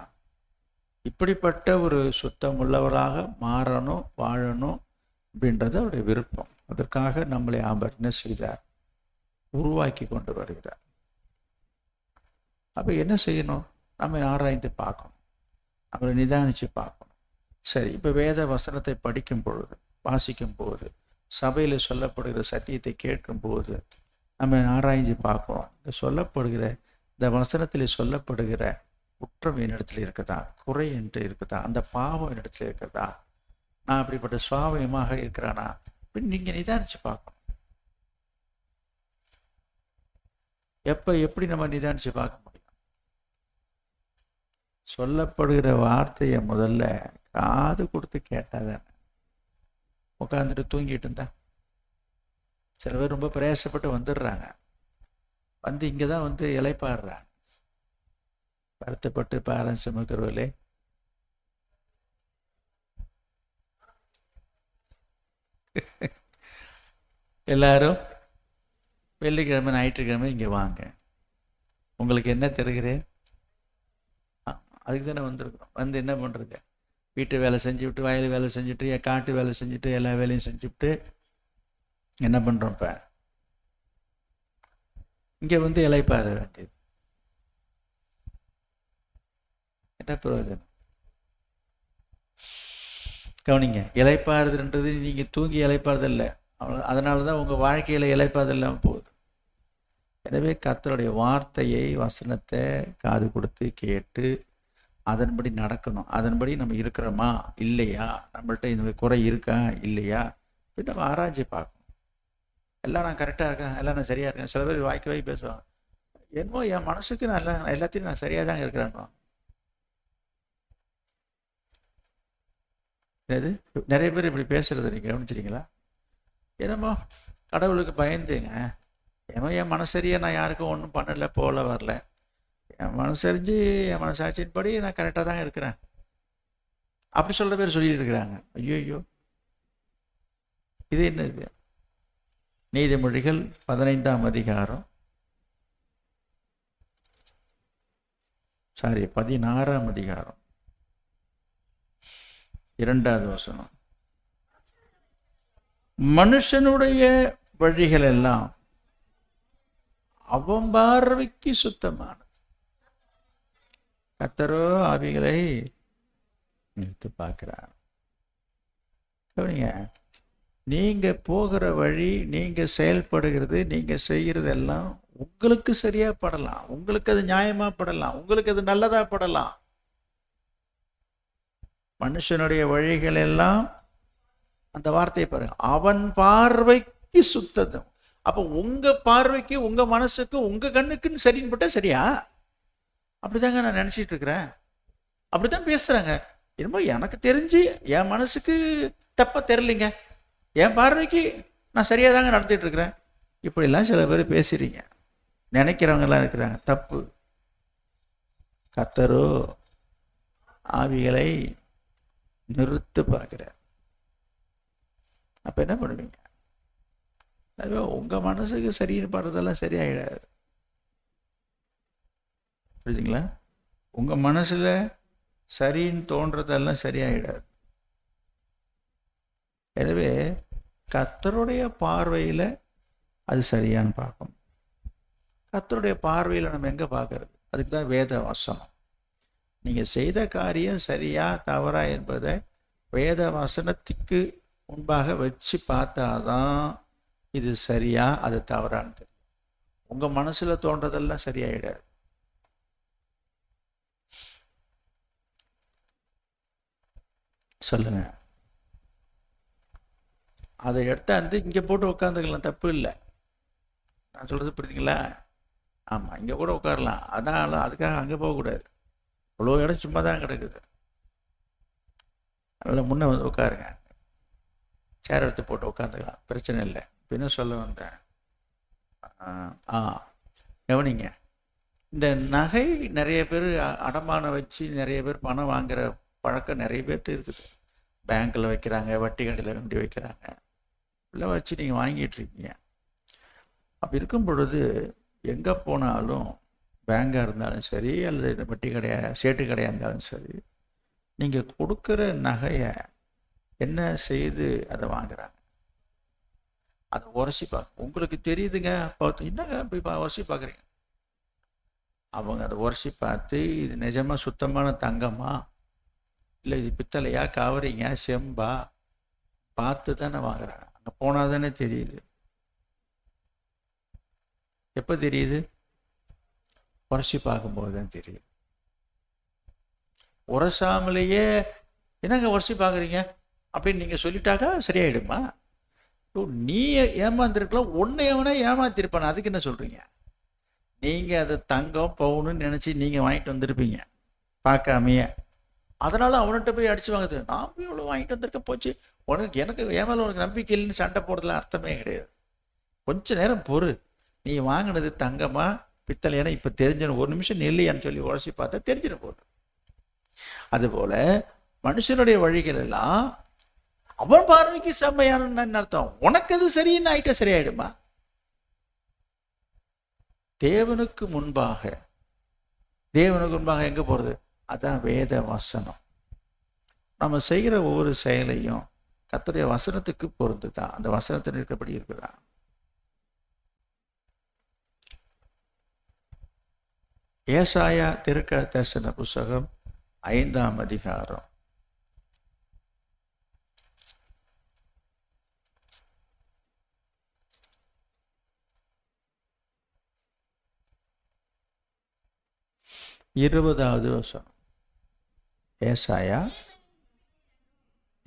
இப்படிப்பட்ட ஒரு சுத்தம் உள்ளவராக மாறணும், வாழணும் அப்படின்றது அவருடைய விருப்பம். அதற்காக நம்மளை அவர் என்ன செய்தார்? உருவாக்கி கொண்டு வருகிறார். அப்போ என்ன செய்யணும்? நம்ம ஆராய்ந்து பார்க்கணும், நம்மளை நிதானித்து பார்க்கணும். சரி, இப்போ வேத வசனத்தை படிக்கும் பொழுது, வாசிக்கும் போது, சபையில் சொல்லப்படுகிற சத்தியத்தை கேட்கும் போது நம்ம ஆராய்ந்து பார்க்கணும். இந்த சொல்லப்படுகிற இந்த வசனத்தில் சொல்லப்படுகிற குற்றம் என்னிடத்தில் இருக்குதா, குறை என்று இருக்குதா, அந்த பாவம் என்னிடத்தில் இருக்குதா, நான் அப்படிப்பட்ட சுவாபயமாக இருக்கிறானா அப்படின்னு நீங்கள் நிதானித்து பார்க்கணும். எப்படி நம்ம நிதானித்து பார்க்க முடியும்? சொல்லப்படுகிற வார்த்தையை முதல்ல காது கொடுத்து கேட்டாதானே. உட்காந்துட்டு தூங்கிட்டு இருந்தா சில பேர் ரொம்ப பிரயாசப்பட்டு வந்துடுறாங்க, வந்து இங்கே தான் இலைப்பாடுறாங்க. வருத்தப்பட்டு பாரம் சுமக்கிறவர்களே, எல்லாரும் வெள்ளிக்கிழமை ஞாயிற்றுக்கிழமை இங்கே வாங்க, உங்களுக்கு என்ன தருகிறேன்? அதுக்கு தானே வந்திருக்கிறோம். வந்து என்ன பண்ணுறது? வீட்டு வேலை செஞ்சுவிட்டு, வயல் வேலை செஞ்சுட்டு, காட்டு வேலை செஞ்சுட்டு, எல்லா வேலையும் செஞ்சுவிட்டு என்ன பண்ணுறோம்? இப்போ இங்கே இலைப்பாற வேண்டியது என்ன பிரயோஜனம்? கவனிங்க, இலைப்பாறுதுன்றது நீங்கள் தூங்கி இலைப்பாறுதல்ல, அவ்வளோ. அதனால தான் உங்கள் வாழ்க்கையில் இலைப்பாறுதல் இல்லாமல் போகுது. எனவே கர்த்தருடைய வார்த்தையை, வசனத்தை காது கொடுத்து கேட்டு அதன்படி நடக்கணும். அதன்படி நம்ம இருக்கிறோமா இல்லையா, நம்மள்கிட்ட இந்த குறை இருக்கா இல்லையா அப்படின்னு நம்ம ஆராய்ச்சி பார்க்கணும். எல்லாம் நான் கரெக்டாக இருக்கேன், எல்லாம் நான் சரியாக இருக்கேன். சில பேர் வாய்க்கு பேசுவாங்க, என்னமோ என் மனசுக்கு நான் எல்லாத்தையும் நான் சரியாக தான் இருக்கிறேன்னு. இது நிறைய பேர் இப்படி பேசுகிறத நீங்கள் கவனிச்சிருக்கீங்களா? என்னமோ கடவுளுக்கு பயந்துங்க, ஏன்னா என் மனசரியை நான் யாருக்கும் ஒன்றும் பண்ணலை, போல வரல, என் மனசரிஞ்சு என் மனசாட்சியின்படி நான் கரெக்டாக தான் இருக்கிறேன் அப்படி சொல்கிற பேர் சொல்லிட்டு இருக்கிறாங்க. ஐயோ, இது என்னது? நீதிமொழிகள் 15ஆம் அதிகாரம் 16ஆம் அதிகாரம் 2வது வசனம். மனுஷனுடைய வழிகள் எல்லாம் அவன் பார்வைக்கு சுத்தமானது, கர்த்தரோ ஆவிகளை நிறுத்து பார்க்கிறார். கவனிங்க, நீங்க போகிற வழி, நீங்க செயல்படுகிறது, நீங்க செய்கிறது எல்லாம் உங்களுக்கு சரியா படலாம், உங்களுக்கு அது நியாயமா படலாம், உங்களுக்கு அது நல்லதா படலாம். மனுஷனுடைய வழிகள் எல்லாம், அந்த வார்த்தையை பாருங்க, அவன் பார்வைக்கு சுத்ததும். அப்ப உங்க பார்வைக்கு, உங்க மனசுக்கு, உங்க கண்ணுக்குன்னு சரின்னு பட்டா சரியா? அப்படிதாங்க நான் நினைச்சிட்டு இருக்கிறேன். அப்படித்தான் பேசுறாங்க. என்னமோ எனக்கு தெரிஞ்சு என் மனசுக்கு தப்பா தெரியலைங்க, என் பார்வைக்கு நான் சரியா தாங்க நடத்திட்டு இருக்கிறேன். இப்படிலாம் சில பேர் பேசுறீங்க, நினைக்கிறவங்கலாம் இருக்கிறாங்க. தப்பு. கர்த்தரோ ஆவிகளை நிறுத்து பார்க்கிறார். அப்ப என்ன பண்ணுவீங்க? அதுவே உங்க மனசுக்கு சரின்னு படுறதெல்லாம் சரியாயிடாது. புரியுதுங்களா? உங்க மனசுல சரின்னு தோன்றதெல்லாம் சரியாயிடாது. எனவே கர்த்தருடைய பார்வையில அது சரியான்னு பார்க்கணும். கர்த்தருடைய பார்வையில நம்ம எங்க பார்க்கறது? அதுக்கு தான் வேத வசனம். நீங்க செய்த காரியம் சரியா தவறா என்பதை வேத வசனத்துக்கு முன்பாக வச்சு பார்த்தாதான் இது சரியா அது தவறான்னு தெரியும். உங்க மனசுல தோன்றதெல்லாம் சரியாயிடாது. சொல்லுங்க. அதை எடுத்தாந்து இங்கே போட்டு உட்காந்துக்கலாம், தப்பு இல்லை. நான் சொல்கிறது புரியுதுங்களா? ஆமாம், இங்கே கூட உட்காரலாம். அதனால அதுக்காக அங்கே போகக்கூடாது. அவ்வளோ இடம் சும்மா தான் கிடக்குது. அதனால் முன்னே வந்து உட்காருங்க, சேர் எடுத்து போட்டு உட்காந்துக்கலாம், பிரச்சனை இல்லை. பின்ன சொல்ல வந்தேன், கவனிங்க, இந்த நகை நிறைய பேர் அடமானம் வச்சு நிறைய பேர் பணம் வாங்குகிற பழக்கம் நிறைய பேர்ட்டு இருக்குது. பேங்க்கில் வைக்கிறாங்க, வட்டி கடையில் வண்டி வைக்கிறாங்க, எல்லாம் வச்சு நீங்கள் வாங்கிட்டு இருக்கீங்க. அப்படி இருக்கும் பொழுது எங்கே போனாலும், பேங்காக இருந்தாலும் சரி அல்லது வட்டி கடையாக சேட்டு கடையாக இருந்தாலும் சரி, நீங்கள் கொடுக்குற நகையை என்ன செய்து அதை வாங்குறாங்க, அதை உரசி பார்க்க உங்களுக்கு தெரியுதுங்க. பார்த்து என்னங்க இப்படி உரசி பார்க்குறீங்க? அவங்க அதை உரசி பார்த்து இது நிஜமாக சுத்தமான தங்கமா இல்லை இது பித்தளையா, கவரிங்க, செம்பா பார்த்து தானே வாங்குறாங்க. அங்கே போனால் தானே தெரியுது. எப்போ தெரியுது? உரசி பார்க்கும்போது தான் தெரியுது. உரசாமலேயே என்னங்க உரசி பார்க்குறீங்க அப்படின்னு நீங்கள் சொல்லிட்டாக்கா சரியாயிடுமா? நீ ஏமாந்துருக்கலாம், ஒன்று எவனே ஏமாத்திருப்பான, அதுக்கு என்ன சொல்கிறீங்க? நீங்கள் அதை தங்கம் பவுனுன்னு நினச்சி நீங்கள் வாங்கிட்டு வந்திருப்பீங்க பார்க்காமையே. அதனால அவன்கிட்ட போய் அடிச்சு வாங்குது, நான் போய் இவ்வளோ வாங்கிட்டு வந்திருக்க போச்சு, உனக்கு எனக்கு ஏமால உனக்கு நம்பிக்கை இல்லைன்னு சண்டை போடுறதுல அர்த்தமே கிடையாது. கொஞ்ச நேரம் பொறு, நீ வாங்கினது தங்கமா பித்தளையான இப்போ தெரிஞ்சிடும். ஒரு நிமிஷம் நெல்லியான்னு சொல்லி உரசி பார்த்தா தெரிஞ்சிட போகுது. அதுபோல மனுஷனுடைய வழிகள் எல்லாம் அவன் பார்வைக்கு செம்மையான அர்த்தம். உனக்கு அது சரின்னு ஆயிட்டா சரியாயிடுமா? தேவனுக்கு முன்பாக எங்க போறது? அதான் வேத வசனம். நம்ம செய்கிற ஒவ்வொரு செயலையும் கர்த்தருடைய வசனத்துக்கு பொருந்துதான், அந்த வசனத்தில் இருக்கப்படி இருக்குதா? ஏசாயா தீர்க்கதரிசன புஸ்தகம் 5ஆம் அதிகாரம் 20வது வசனம். ஏசாயா,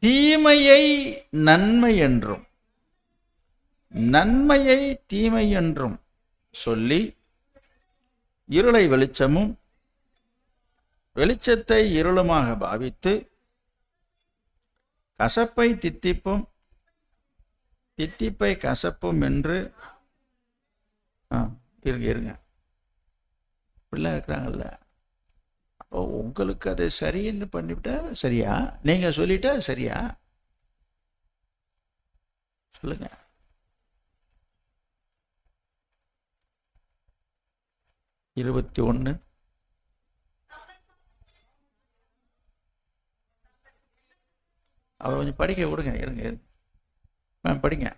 தீமையை நன்மை என்றும் நன்மையை தீமை என்றும் சொல்லி இருளை வெளிச்சமும் வெளிச்சத்தை இருளுமாக பாவித்து கசப்பை தித்திப்பும் தித்திப்பை கசப்பும் என்று இருங்க இப்படிலாம் இருக்கிறாங்கல்ல. அப்போ உங்களுக்கு அதை சரின்னு பண்ணிவிட்டா சரியா? நீங்க சொல்லிட்டா சரியா? சொல்லுங்க. இருபத்தி 21. அவ கொஞ்சம் படிக்க விடுங்க, இருங்க படிங்க.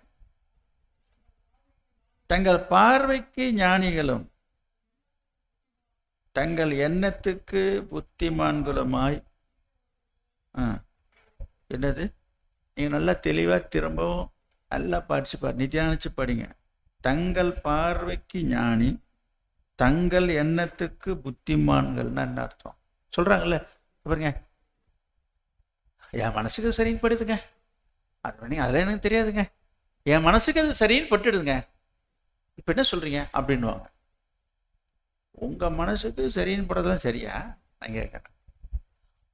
தங்கள் பார்வைக்கு ஞானிகளும் தங்கள் எண்ணத்துக்கு புத்திமான்களுமாய். என்னது? நீங்கள் நல்லா தெளிவாக திரும்பவும் நல்லா படிச்சு நித்தியானிச்சு படிங்க. தங்கள் பார்வைக்கு ஞானி, தங்கள் எண்ணத்துக்கு புத்திமான்கள்னா என்ன அர்த்தம் சொல்கிறாங்கல்ல பாருங்க. என் மனசுக்கு அது சரின்னு படுதுங்க, அது வேணி அதில் எனக்கு தெரியாதுங்க, என் மனசுக்கு அது சரின்னு பட்டுடுதுங்க, இப்போ என்ன சொல்கிறீங்க அப்படின்வாங்க. உங்கள் மனசுக்கு சரின்னு படுறதுலாம் சரியா? நான் கேட்குறேன்,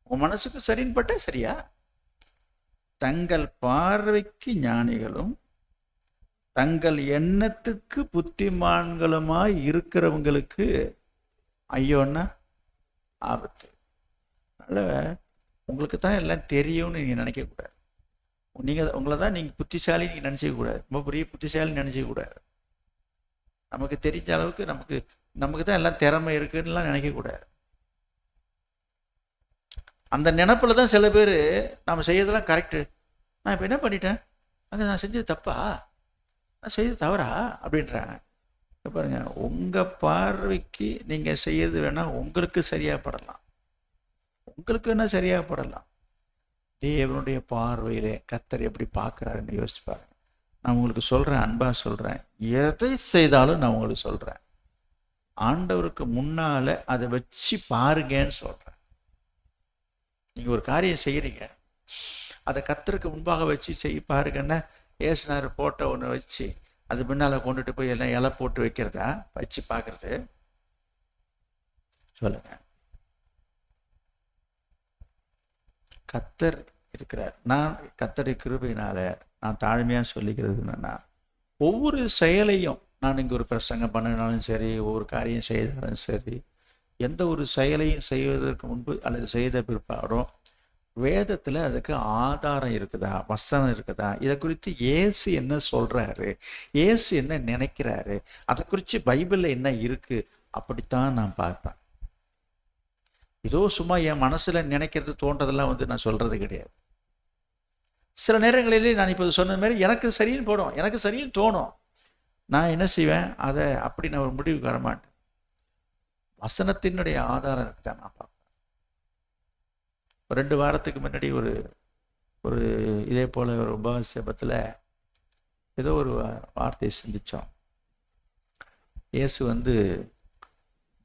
உங்கள் மனசுக்கு சரின்னு பட்டா சரியா? தங்கள் பார்வைக்கு ஞானிகளும் தங்கள் எண்ணத்துக்கு புத்திமான்களுமாய் இருக்கிறவங்களுக்கு ஐயோன்னா ஆபத்து. அதனால் உங்களுக்கு தான் எல்லாம் தெரியும்னு நீங்கள் நினைக்கக்கூடாது. உங்களை தான் நீங்கள் புத்திசாலி நீங்கள் நினச்சிக்கக்கூடாது, ரொம்ப பெரிய புத்திசாலி நினச்சிக்கக்கூடாது. நமக்கு தெரிஞ்ச அளவுக்கு நமக்கு தான் எல்லாம் திறமை இருக்குன்னுலாம் நினைக்கக்கூடாது. அந்த நினப்பில் தான் சில பேர் நம்ம செய்யறதெல்லாம் கரெக்டு, நான் இப்போ என்ன பண்ணிட்டேன், அங்கே நான் செஞ்சது தப்பா, நான் செய்தது தவறா அப்படின்றாங்க. பாருங்க, உங்கள் பார்வைக்கு நீங்கள் செய்யறது வேணால் உங்களுக்கு சரியாக படலாம், உங்களுக்கு என்ன சரியாக படலாம். தேவனுடைய பார்வையிலே கர்த்தர் எப்படி பார்க்குறாருன்னு யோசிச்சு பாருங்க. நான் உங்களுக்கு சொல்கிறேன், அன்பாக சொல்கிறேன், எதை செய்தாலும் நான் உங்களுக்கு சொல்கிறேன், ஆண்டவருக்கு முன்னால் அதை வச்சு பாருங்கன்னு சொல்கிறேன். நீங்கள் ஒரு காரியம் செய்கிறீங்க, அதை கர்த்தருக்கு முன்பாக வச்சு பாருங்கன்னா, ஏசுனார் போட்டோ ஒன்று வச்சு அது பின்னால் கொண்டுட்டு போய் எல்லாம் இலை போட்டு வைக்கிறதா வச்சு பார்க்குறது? சொல்லுங்க. கர்த்தர் இருக்கிறார். நான் கர்த்தருடைய கிருபையினால நான் தாழ்மையாக சொல்லிக்கிறது என்னன்னா, ஒவ்வொரு செயலையும் நான் இங்கே ஒரு பிரசங்கம் பண்ணினாலும் சரி, ஒவ்வொரு காரியம் செய்தாலும் சரி, எந்த ஒரு செயலையும் செய்வதற்கு முன்பு அல்லது செய்த பிற்பாடும் வேதத்தில் அதுக்கு ஆதாரம் இருக்குதா, வசனம் இருக்குதா, இதை குறித்து இயேசு என்ன சொல்கிறாரு, இயேசு என்ன நினைக்கிறாரு, அதை குறித்து பைபிளில் என்ன இருக்குது, அப்படித்தான் நான் பார்ப்பேன். ஏதோ சும்மா என் மனசில் நினைக்கிறது தோன்றதெல்லாம் நான் சொல்கிறது கிடையாது. சில நேரங்களிலே நான் இப்போ சொன்ன மாதிரி எனக்கு சரின்னு போடும், எனக்கு சரின்னு தோணும், நான் என்ன செய்வேன், அதை அப்படி நான் ஒரு முடிவுக்கு வரமாட்டேன். வசனத்தினுடைய ஆதாரம் இருக்குதான் நான் பார்ப்பேன். 2 வாரத்துக்கு முன்னாடி ஒரு இதே போல் ஒரு உபவாசத்தில் ஏதோ ஒரு வார்த்தையை சிந்தித்தோம். இயேசு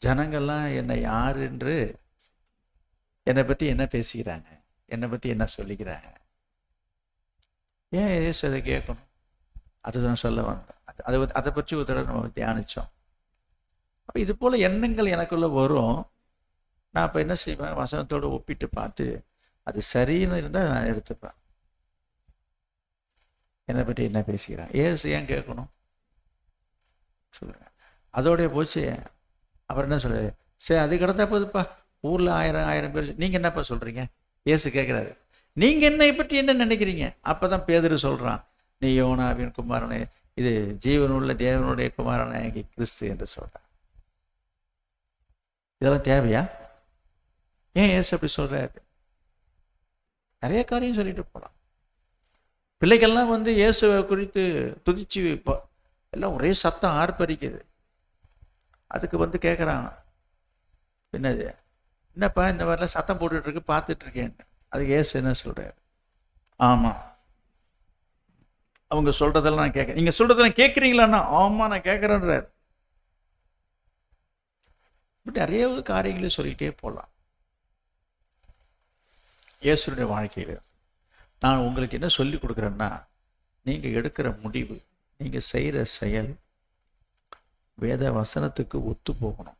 ஜனங்கள்லாம் என்னை யார் என்று என்னை பற்றி என்ன பேசிக்கிறாங்க, என்னை பற்றி என்ன சொல்லிக்கிறாங்க, ஏன் இயேசு அதை கேட்கணும்? அதுதான் சொல்ல வந்தேன். அதை பற்றி ஒரு தடவை நம்ம தியானித்தோம். அப்போ இது போல் எண்ணங்கள் எனக்குள்ளே வரும். நான் இப்போ என்ன செய்வேன், வசனத்தோடு ஒப்பிட்டு பார்த்து அது சரின்னு இருந்தால் நான் எடுத்துப்பேன். என்னை பற்றி என்ன பேசிக்கிறேன், ஏசு ஏன் கேட்கணும் சொல்லுங்கள். அதோடைய போச்சு. அப்புறம் என்ன சொல்லுது, சரி அது கிடந்தா போதுப்பா, ஊரில் 1000 பேர், நீங்கள் என்னப்பா சொல்கிறீங்க, ஏசு கேட்குறாரு, நீங்கள் என்னை பற்றி என்ன நினைக்கிறீங்க? அப்போ தான் பேதுரு சொல்கிறான், நீ யோனாவின் குமாரனே, இது ஜீவனுள்ள தேவனுடைய குமாரனே கிறிஸ்து என்று சொல்கிறான். இதெல்லாம் தேவையா? ஏன் ஏசு அப்படி சொல்கிறாரு? நிறைய காரியம் சொல்லிட்டு போகலாம். பிள்ளைகள்லாம் இயேசுவை குறித்து துதிச்சு எல்லாம் ஒரே சத்தம் ஆர்ப்பரிக்குது. அதுக்கு கேட்குறாங்க, என்னது என்னப்பா இந்த மாதிரிலாம் சத்தம் போட்டுட்ருக்கு பார்த்துட்ருக்கேன். அதுக்கு ஏசு என்ன சொல்கிறாரு, ஆமாம் அவங்க சொல்கிறதெல்லாம் நான் கேட்குறேன், நீங்கள் சொல்கிறதெல்லாம் கேட்குறீங்களாண்ணா? ஆமாம் நான் கேட்குறேன்றார். இப்படி நிறைய காரியங்களே சொல்லிகிட்டே போகலாம். இயேசுடைய வாழ்க்கையில் நான் உங்களுக்கு என்ன சொல்லி கொடுக்குறேன்னா, நீங்கள் எடுக்கிற முடிவு, நீங்கள் செய்கிற செயல் வேத வசனத்துக்கு ஒத்து போகணும்,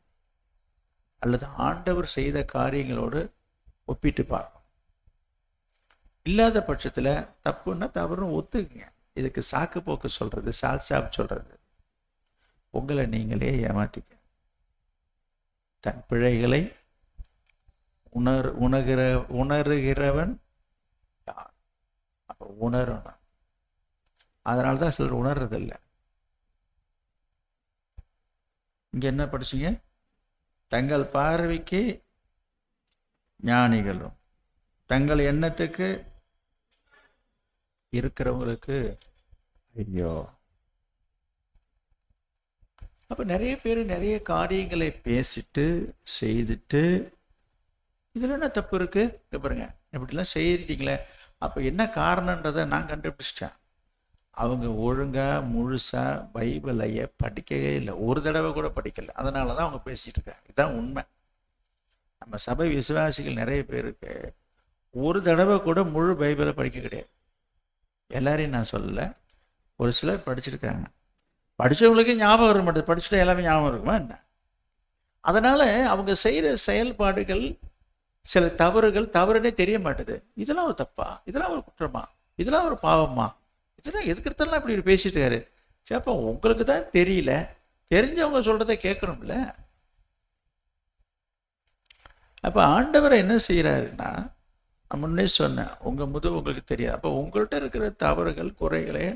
அல்லது ஆண்டவர் செய்த காரியங்களோடு ஒப்பிட்டு பார்க்கணும். இல்லாத பட்சத்தில் தப்புன்னா தவறுன்னு ஒத்துக்குங்க. இதுக்கு சாக்கு போக்கு சொல்கிறது, சால்சாப் சொல்கிறது, உங்களை நீங்களே ஏமாத்திக்க. தன் பிழைகளை உணர்கிறவன் யார்? அப்போ உணரணும். அதனால தான் சிலர் உணர்றதில்லை. இங்கே என்ன படிச்சீங்க? தங்கள் பார்வைக்கு ஞானிகளும் தங்கள் எண்ணத்துக்கு இருக்கிறவங்களுக்கு ஐயோ. அப்போ நிறைய பேர் நிறைய காரியங்களை பேசிட்டு செய்துட்டு இதில் என்ன தப்பு இருக்குது பாருங்க, இப்படிலாம் செய்திட்டீங்களே. அப்போ என்ன காரணன்றதை நான் கண்டுபிடிச்சிட்டேன். அவங்க ஒழுங்காக முழுசாக பைபிளையை படிக்கவே இல்லை, ஒரு தடவை கூட படிக்கலை. அதனால தான் அவங்க பேசிகிட்டு இருக்காங்க. இதுதான் உண்மை. நம்ம சபை விசுவாசிகள் நிறைய பேருக்கு ஒரு தடவை கூட முழு பைபிளை படிக்க கிடையாது. எல்லாரையும் நான் சொல்லலை, ஒரு சிலர் படிச்சிருக்காங்க. படித்தவங்களுக்கு ஞாபகம் வர மாட்டேது, படிச்சுட்டா எல்லாமே ஞாபகம் இருக்குமா என்ன? அதனால் அவங்க செய்கிற செயல்பாடுகள் சில தவறுனே தெரிய மாட்டுது. இதெல்லாம் ஒரு தப்பா, இதெல்லாம் ஒரு குற்றமா, இதெல்லாம் ஒரு பாவமா, இதெல்லாம் எதுக்கிறதெல்லாம் இப்படி பேசிட்டு இருக்காரு. சரி, அப்போ உங்களுக்கு தான் தெரியல, தெரிஞ்சவங்க சொல்கிறத கேட்கணும்ல. அப்போ ஆண்டவரை என்ன செய்கிறாருன்னா, நான் முன்னே சொன்னேன், உங்கள் உங்களுக்கு தெரியாது. அப்போ உங்கள்கிட்ட இருக்கிற தவறுகள் குறைகளே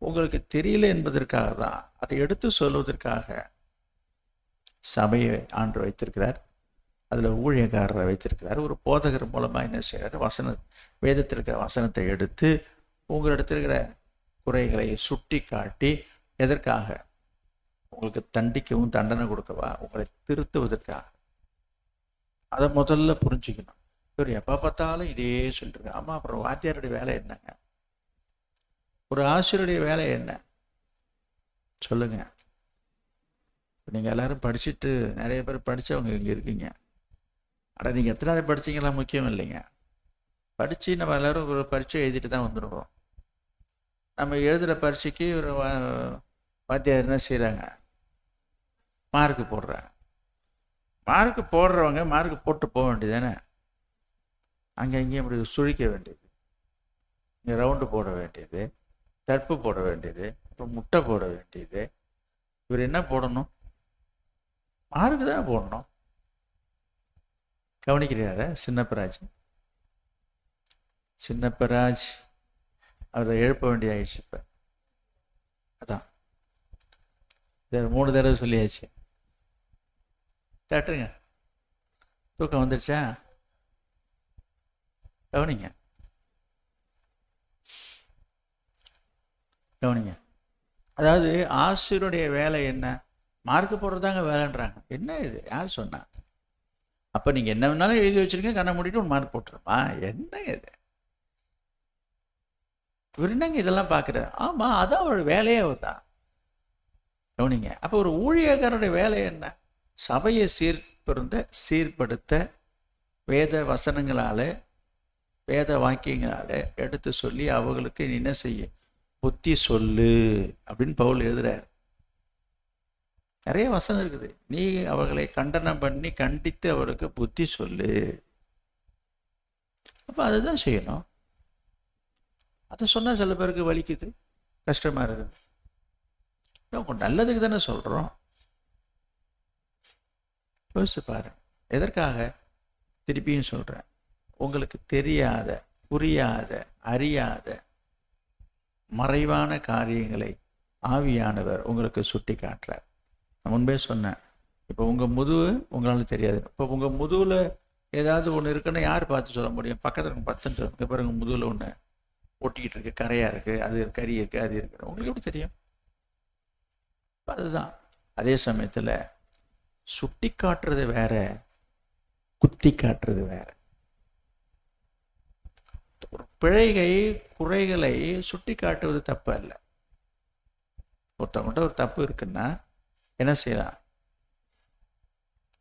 உங்களுக்கு தெரியல என்பதற்காக தான், அதை எடுத்து சொல்வதற்காக சபையை ஆண்டு வைத்திருக்கிறார். அதில் ஊழியக்காரரை வைத்திருக்கிறார். ஒரு போதகர் மூலமாக என்ன செய்கிறார், வேதத்தில் இருக்கிற வசனத்தை எடுத்து உங்களிடத்தில் இருக்கிற குறைகளை சுட்டி காட்டி, எதற்காக? உங்களுக்கு தண்டிக்கவும் தண்டனை கொடுக்கவா? உங்களை திருத்துவதற்காக. அதை முதல்ல புரிஞ்சுக்கணும். இவர் எப்போ பார்த்தாலும் இதே சொல்லிட்டு, ஆமாம், அப்புறம் வாத்தியாருடைய வேலை என்னங்க? ஒரு ஆசிரியருடைய வேலை என்ன சொல்லுங்க? நீங்கள் எல்லாரும் படிச்சுட்டு, நிறைய பேர் படித்தவங்க இங்கே இருக்கீங்க. ஆனால் நீங்கள் எத்தனாவது படிச்சிங்களா முக்கியம் இல்லைங்க. படித்து நம்ம எல்லோரும் ஒரு பரீட்சை எழுதிட்டு தான் வந்துடுறோம். நம்ம எழுதுகிற பரீட்சைக்கு ஒரு வாத்தியார் என்ன செய்கிறாங்க, மார்க்கு போடுறாங்க. மார்க்கு போடுறவங்க மார்க்கு போட்டு போக வேண்டியது தானே. அங்கே இங்கேயும் இப்படி சுழிக்க வேண்டியது, இங்கே ரவுண்டு போட வேண்டியது, தடுப்பு போட வேண்டியது, அப்புறம் முட்டை போட வேண்டியது. இவர் என்ன போடணும்? மார்க்கு தான் போடணும். கவனிக்கிறார சின்னப்பராஜ் அவரை எழுப்ப வேண்டிய ஆயிடுச்சு. இப்போ அதான் 3 தடவை சொல்லியாச்சு. தட்டுங்க, தூக்கம் வந்துடுச்சா? கவனிங்க. அதாவது ஆசிரியருடைய வேலை என்ன? மார்க்கு போடுறதாங்க வேலைன்றாங்க. என்ன இது, யார் சொன்னா? அப்போ நீங்கள் என்ன வேணாலும் எழுதி வச்சுருங்க, கண்ணை மூடிட்டு ஒரு மார்க் போட்டுருமா? என்ன இது? இவர் என்னங்க இதெல்லாம் பார்க்குறாரு? ஆமாம், அதான் அவரோட வேலையே அவர் தான். கவனிங்க. அப்போ ஒரு ஊழியக்காரருடைய வேலை என்ன? சபையை சீர்படுத்த வேத வசனங்களால், வேத வாக்கியங்களால் எடுத்து சொல்லி அவங்களுக்கு என்ன செய்ய, புத்தி சொல்லு அப்படின்னு பவுல் எழுதுறார். நிறைய வசனம் இருக்குது. நீ அவர்களை கண்டனம் பண்ணி கண்டித்து அவருக்கு புத்தி சொல்லு. அப்போ அதுதான் செய்யணும். அதை சொன்னால் சில பேருக்கு வலிக்குது, கஷ்டமாக இருக்குது. உங்க நல்லதுக்கு தானே சொல்கிறோம். யோசிச்சு பாருங்க. எதற்காக? திருப்பியும் சொல்கிறேன், உங்களுக்கு தெரியாத, புரியாத, அறியாத மறைவான காரியங்களை ஆவியானவர் உங்களுக்கு சுட்டி காட்டுறார். நான் முன்பே சொன்னேன், இப்போ உங்கள் முதுகு உங்களால் தெரியாது. இப்போ உங்கள் முதுகில் ஏதாவது ஒன்று இருக்குன்னா யார் பார்த்து சொல்ல முடியும்? பக்கத்தில் 10 சொல்லுங்க பாருங்க, உங்கள் முதுகில் ஒன்று ஒட்டிக்கிட்டு இருக்கு, கரையாக இருக்குது, அது கறி இருக்குது, அது இருக்குது, உங்களுக்கு எப்படி தெரியும்? அதுதான். அதே சமயத்தில் சுட்டி காட்டுறது வேற, குத்தி காட்டுறது வேற. ஒரு குறைகளை சுட்டி காட்டுவது தப்பு அல்ல. ஒருத்தவங்கள்ட்ட ஒரு தப்பு இருக்குன்னா என்ன செய்யலாம்?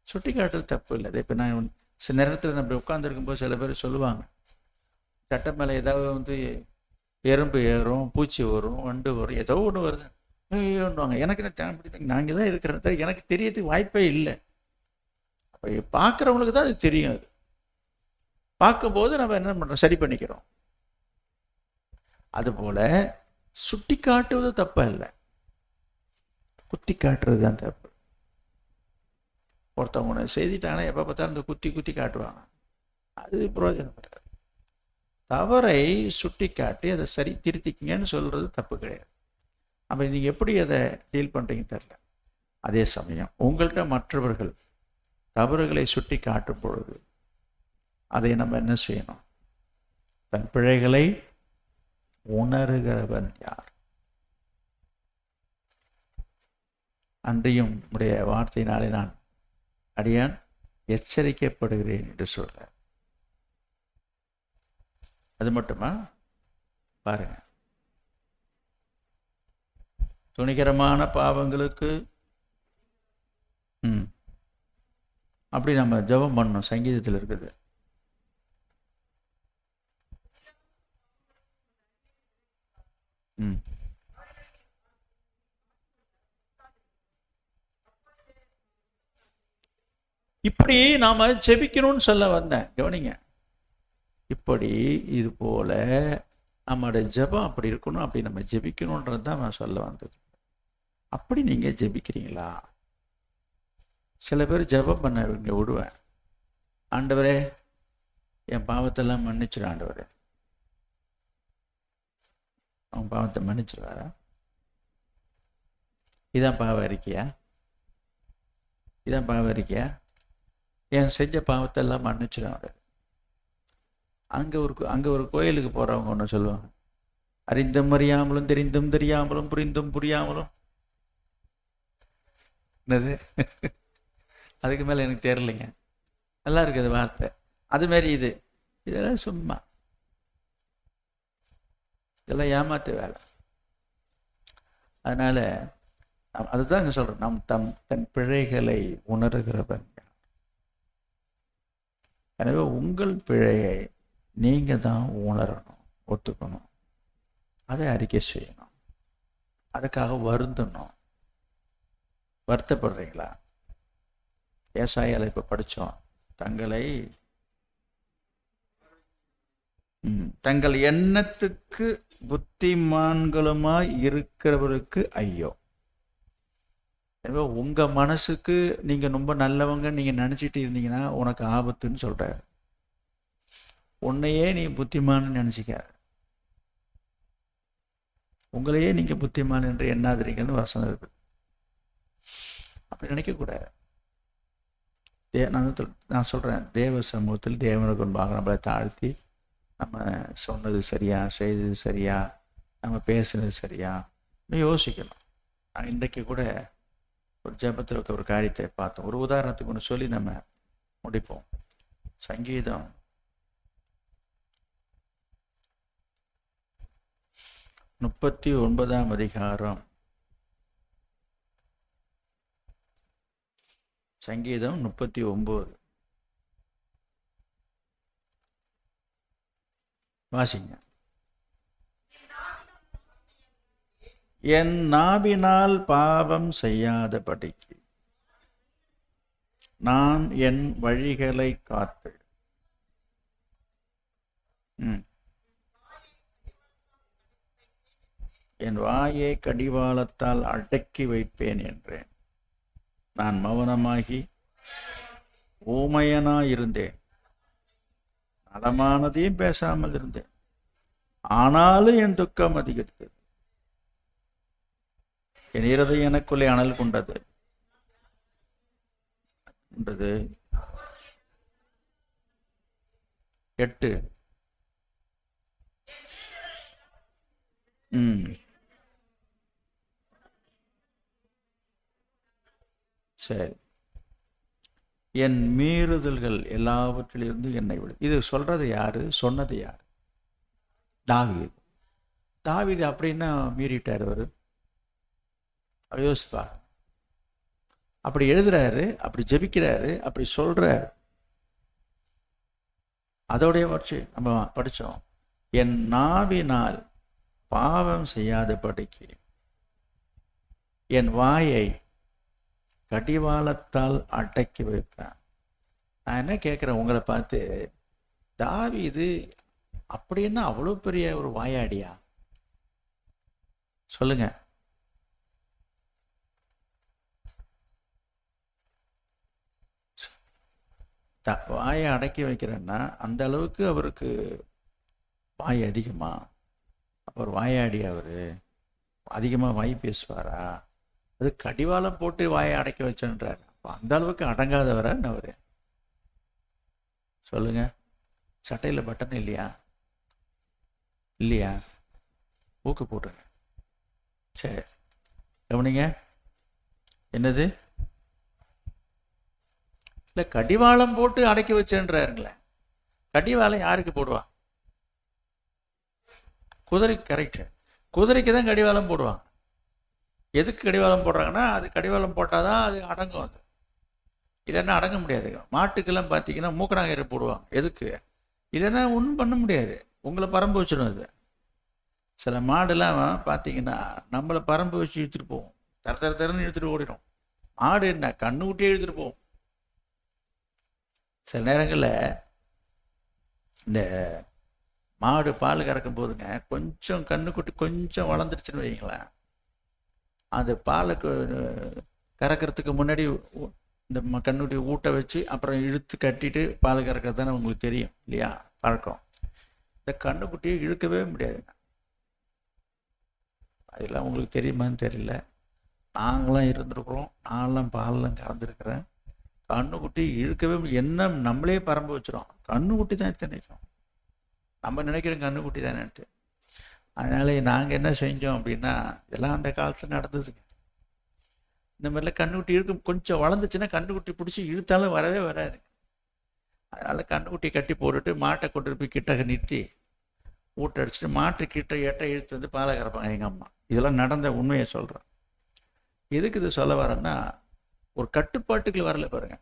சுட்டி காட்டுறது தப்பு இல்லை. இப்போ நான் சில நேரத்தில் நம்ம உட்காந்துருக்கும்போது சில பேர் சொல்லுவாங்க, சட்டை மேலே ஏதாவது எறும்பு ஏறும், பூச்சி வரும், வண்டு வரும், ஏதோ ஒன்று வருது, ஐயோன்னுவாங்க. எனக்கு என்ன தேவைப்படுது, நான் இங்கே தான் இருக்கிறேன், எனக்கு தெரியறதுக்கு வாய்ப்பே இல்லை. அப்போ பார்க்குறவங்களுக்கு தான் அது தெரியும். அது பார்க்கும்போது நம்ம என்ன பண்ணுறோம், சரி பண்ணிக்கிறோம். அதுபோல் சுட்டி காட்டுவது தப்பு இல்லை, குத்தி காட்டுறது தான் தப்பு. ஒருத்தவங்க ஒன்று செய்திட்டாங்கன்னா எப்போ பார்த்தாலும் இந்த குத்தி காட்டுவாங்க, அது பிரயோஜனப்படாது. தவறை சுட்டி காட்டி அதை சரி திருத்திக்கிங்கன்னு சொல்கிறது தப்பு கிடையாது. அப்போ நீங்கள் எப்படி அதை டீல் பண்ணுறீங்க தெரில. அதே சமயம் உங்கள்கிட்ட மற்றவர்கள் தவறுகளை சுட்டி காட்டும் பொழுது அதை நம்ம என்ன செய்யணும்? தன் பிழைகளை உணர்கிறவன் யார்? அன்றையும் உடைய வார்த்தையினாலே நான் அடியான் எச்சரிக்கப்படுகிறேன் என்று சொல்ற. அது மட்டுமா? பாருங்க, துணிகரமான பாவங்களுக்கு அப்படி நம்ம ஜெபம் பண்ணணும். சங்கீதத்தில் இருக்குது. இப்படி நாம ஜெபிக்கணும்னு சொல்ல வந்தேன். கவனிங்க, இப்படி இது போல நம்மளுடைய ஜெபம் அப்படி இருக்கணும், அப்படி நம்ம ஜெபிக்கணுன்றது தான் நான் சொல்ல வந்தது. அப்படி நீங்க ஜெபிக்கிறீங்களா? சில பேர் ஜெபம் பண்ண இங்கே விடுவேன். ஆண்டவரே என் பாவத்தெல்லாம் மன்னிச்சிடும். ஆண்டவரே அவன் பாவத்தை மன்னிச்சிருவாரா? இதான் பாவ அறிக்கையா? இதான் பாவ அறிக்கையா? என் செஞ்ச பாவத்தெல்லாம் மன்னிச்சிடும் அவர். அங்கே ஒரு கோயிலுக்கு போகிறவங்க ஒன்று சொல்லுவாங்க, அறிந்தும் அறியாமலும் தெரிந்தும் தெரியாமலும் புரிந்தும் புரியாமலும். என்னது? அதுக்கு மேலே எனக்கு தெரியலைங்க. நல்லா இருக்குது வார்த்தை. அதுமாரி இதெல்லாம் சும்மா, இதெல்லாம் ஏமாத்து வேலை. அதனால அதுதான் இங்கே சொல்கிறேன், நம் தன் பிழைகளை உணர்கிறவன். எனவே உங்கள் பிழையை நீங்கள் தான் உணரணும், ஒத்துக்கணும், அதை அறிக்கை செய்யணும், அதுக்காக வருந்தணும். வருத்தப்படுறீங்களா? ஏசாயால இப்போ படித்தோம், தங்கள் எண்ணத்துக்கு புத்திமான்களுமாய் இருக்கிறவருக்கு ஐயோ. எனவே உங்கள் மனசுக்கு நீங்கள் ரொம்ப நல்லவங்க நீங்கள் நினச்சிட்டு இருந்தீங்கன்னா உனக்கு ஆபத்துன்னு சொல்கிறார். உன்னையே நீ புத்திமான்னு நினச்சிக்காத, உங்களையே நீங்கள் புத்திமான் என்று எண்ணாதிரீங்கன்னு வசனம் இருக்குது. அப்படி நினைக்கக்கூடாது. நான் சொல்கிறேன், தேவ சமூகத்தில் தேவனுக்கு முன்பாக நம்மளை தாழ்த்தி நம்ம சொன்னது சரியா, செய்தது சரியா, நம்ம பேசுனது சரியா யோசிக்கணும். நான் இன்றைக்கு கூட ஒரு ஜெபத்தில் ஒரு காரியத்தை பார்த்தோம். ஒரு உதாரணத்துக்கு ஒன்று சொல்லி நம்ம முடிப்போம். சங்கீதம் 39ஆம் அதிகாரம். சங்கீதம் 39 வாசிங்க. என் நாவினால் பாவம் செய்யாதபடிக்கு நான் என் வழிகளை காத்து என் வாயை கடிவாளத்தால் அடக்கி வைப்பேன் என்றேன். நான் மௌனமாகி ஊமையனாயிருந்தேன், நலமானதையும் பேசாமல் இருந்தேன். ஆனாலும் என் துக்கம் அதிகரித்தது, என் இருதயம் எனக்குள்ளே அனல் கொண்டது. 8 சரி. என் மீறுதல்கள் எல்லாவற்றிலிருந்து என்னை விடு. இது சொல்றது யாரு? சொன்னது யார்? தாவீது. தாவீது அப்படின்னா மீறிட்டார் அவரு. யோசிப்பா. அப்படி எழுதுறாரு, அப்படி ஜெபிக்கிறாரு, அப்படி சொல்றாரு. அதோடைய வச்சு நம்ம படித்தோம், என் நாவினால் பாவம் செய்யாதபடிக்கு என் வாயை கடிவாளத்தால் அடக்கி வைப்பேன். நான் என்ன கேட்குறேன் உங்களை பார்த்து, தாவீது அப்படின்னா அவ்வளோ பெரிய ஒரு வாயாடியா? சொல்லுங்க. வாயை அடக்கி வைக்கிறேன்னா அந்த அளவுக்கு அவருக்கு வாய் அதிகமா? அவர் வாயாடி, அவர் அதிகமாக வாய் பேசுவாரா? அது கடிவாளம் போட்டு வாயை அடக்கி வச்சேன்றார். அந்த அளவுக்கு அடங்காதவரா அவர்? சொல்லுங்க. சட்டையில் பட்டன் இல்லையா? இல்லையா? ஊக்கு போட்டுங்க. சரி, கவனிங்க. என்னது? இல்லை, கடிவாளம் போட்டு அடக்கி வச்சேன்றாருங்களே. கடிவாளம் யாருக்கு போடுவான்? குதிரைக்கு. கரெக்டு, குதிரைக்கு தான் கடிவாளம் போடுவாங்க. எதுக்கு கடிவாளம் போடுறாங்கன்னா, அது கடிவாளம் போட்டால் தான் அது அடங்கும். அது இல்லைன்னா அடங்க முடியாது. மாட்டுக்கெல்லாம் பார்த்தீங்கன்னா மூக்கணாங்கயிறு போடுவாங்க. எதுக்கு? இல்லைன்னா ஒன்றும் பண்ண முடியாது, உங்களை பரம்பு வச்சிடும். அது சில மாடுலாம் பார்த்தீங்கன்னா நம்மளை பரம்பு வச்சு இழுத்துட்டு போவோம், தரன்னு இழுத்துட்டு ஓடிடும். மாடு என்ன கண்ணு ஊட்டியே இழுத்துட்டு போவோம். சில நேரங்களில் இந்த மாடு பால் கறக்கும் போதுங்க, கொஞ்சம் கண்ணுக்குட்டி கொஞ்சம் வளர்ந்துருச்சுன்னு வைங்களேன், அந்த பாலை கறக்கிறதுக்கு முன்னாடி இந்த கண்ணுக்குட்டி ஊட்ட வச்சு அப்புறம் இழுத்து கட்டிட்டு பால் கறக்கிறது தானே உங்களுக்கு தெரியும் இல்லையா, பழக்கம். இந்த கண்ணுக்குட்டியை இழுக்கவே முடியாதுங்க. அதெல்லாம் உங்களுக்கு தெரியுமான்னு தெரியல. நாங்களாம் இருந்திருக்கிறோம், நான்லாம் பாலெலாம் கறந்துருக்கிறேன். கண்ணுக்குட்டி இழுக்கவே என்ன நம்மளே பரம்பு வச்சிடும். கண்ணுக்குட்டி தான் இத்தனைக்கும் நம்ம நினைக்கிறோம் கண்ணுக்குட்டி தானேன்ட்டு. அதனால நாங்கள் என்ன செஞ்சோம் அப்படின்னா, இதெல்லாம் அந்த காலத்தில் நடந்ததுங்க. இந்த மாதிரிலாம் கண்ணுக்குட்டி இழுக்கும், கொஞ்சம் வளர்ந்துச்சுன்னா கண்ணுக்குட்டி பிடிச்சி இழுத்தாலும் வரவே வராது. அதனால் கண்ணுக்குட்டியை கட்டி போட்டுட்டு மாட்டை கொண்டு போய் கிட்ட நிறுத்தி ஊட்ட அடிச்சுட்டு மாட்டு கிட்ட ஏட்ட இழுத்து வந்து பாலை கறப்பாங்க எங்கள் அம்மா. இதெல்லாம் நடந்த உண்மையை சொல்கிறேன். எதுக்கு இது சொல்ல வரேன்னா, ஒரு கட்டுப்பாட்டுக்குள்ள வரல பாருங்க.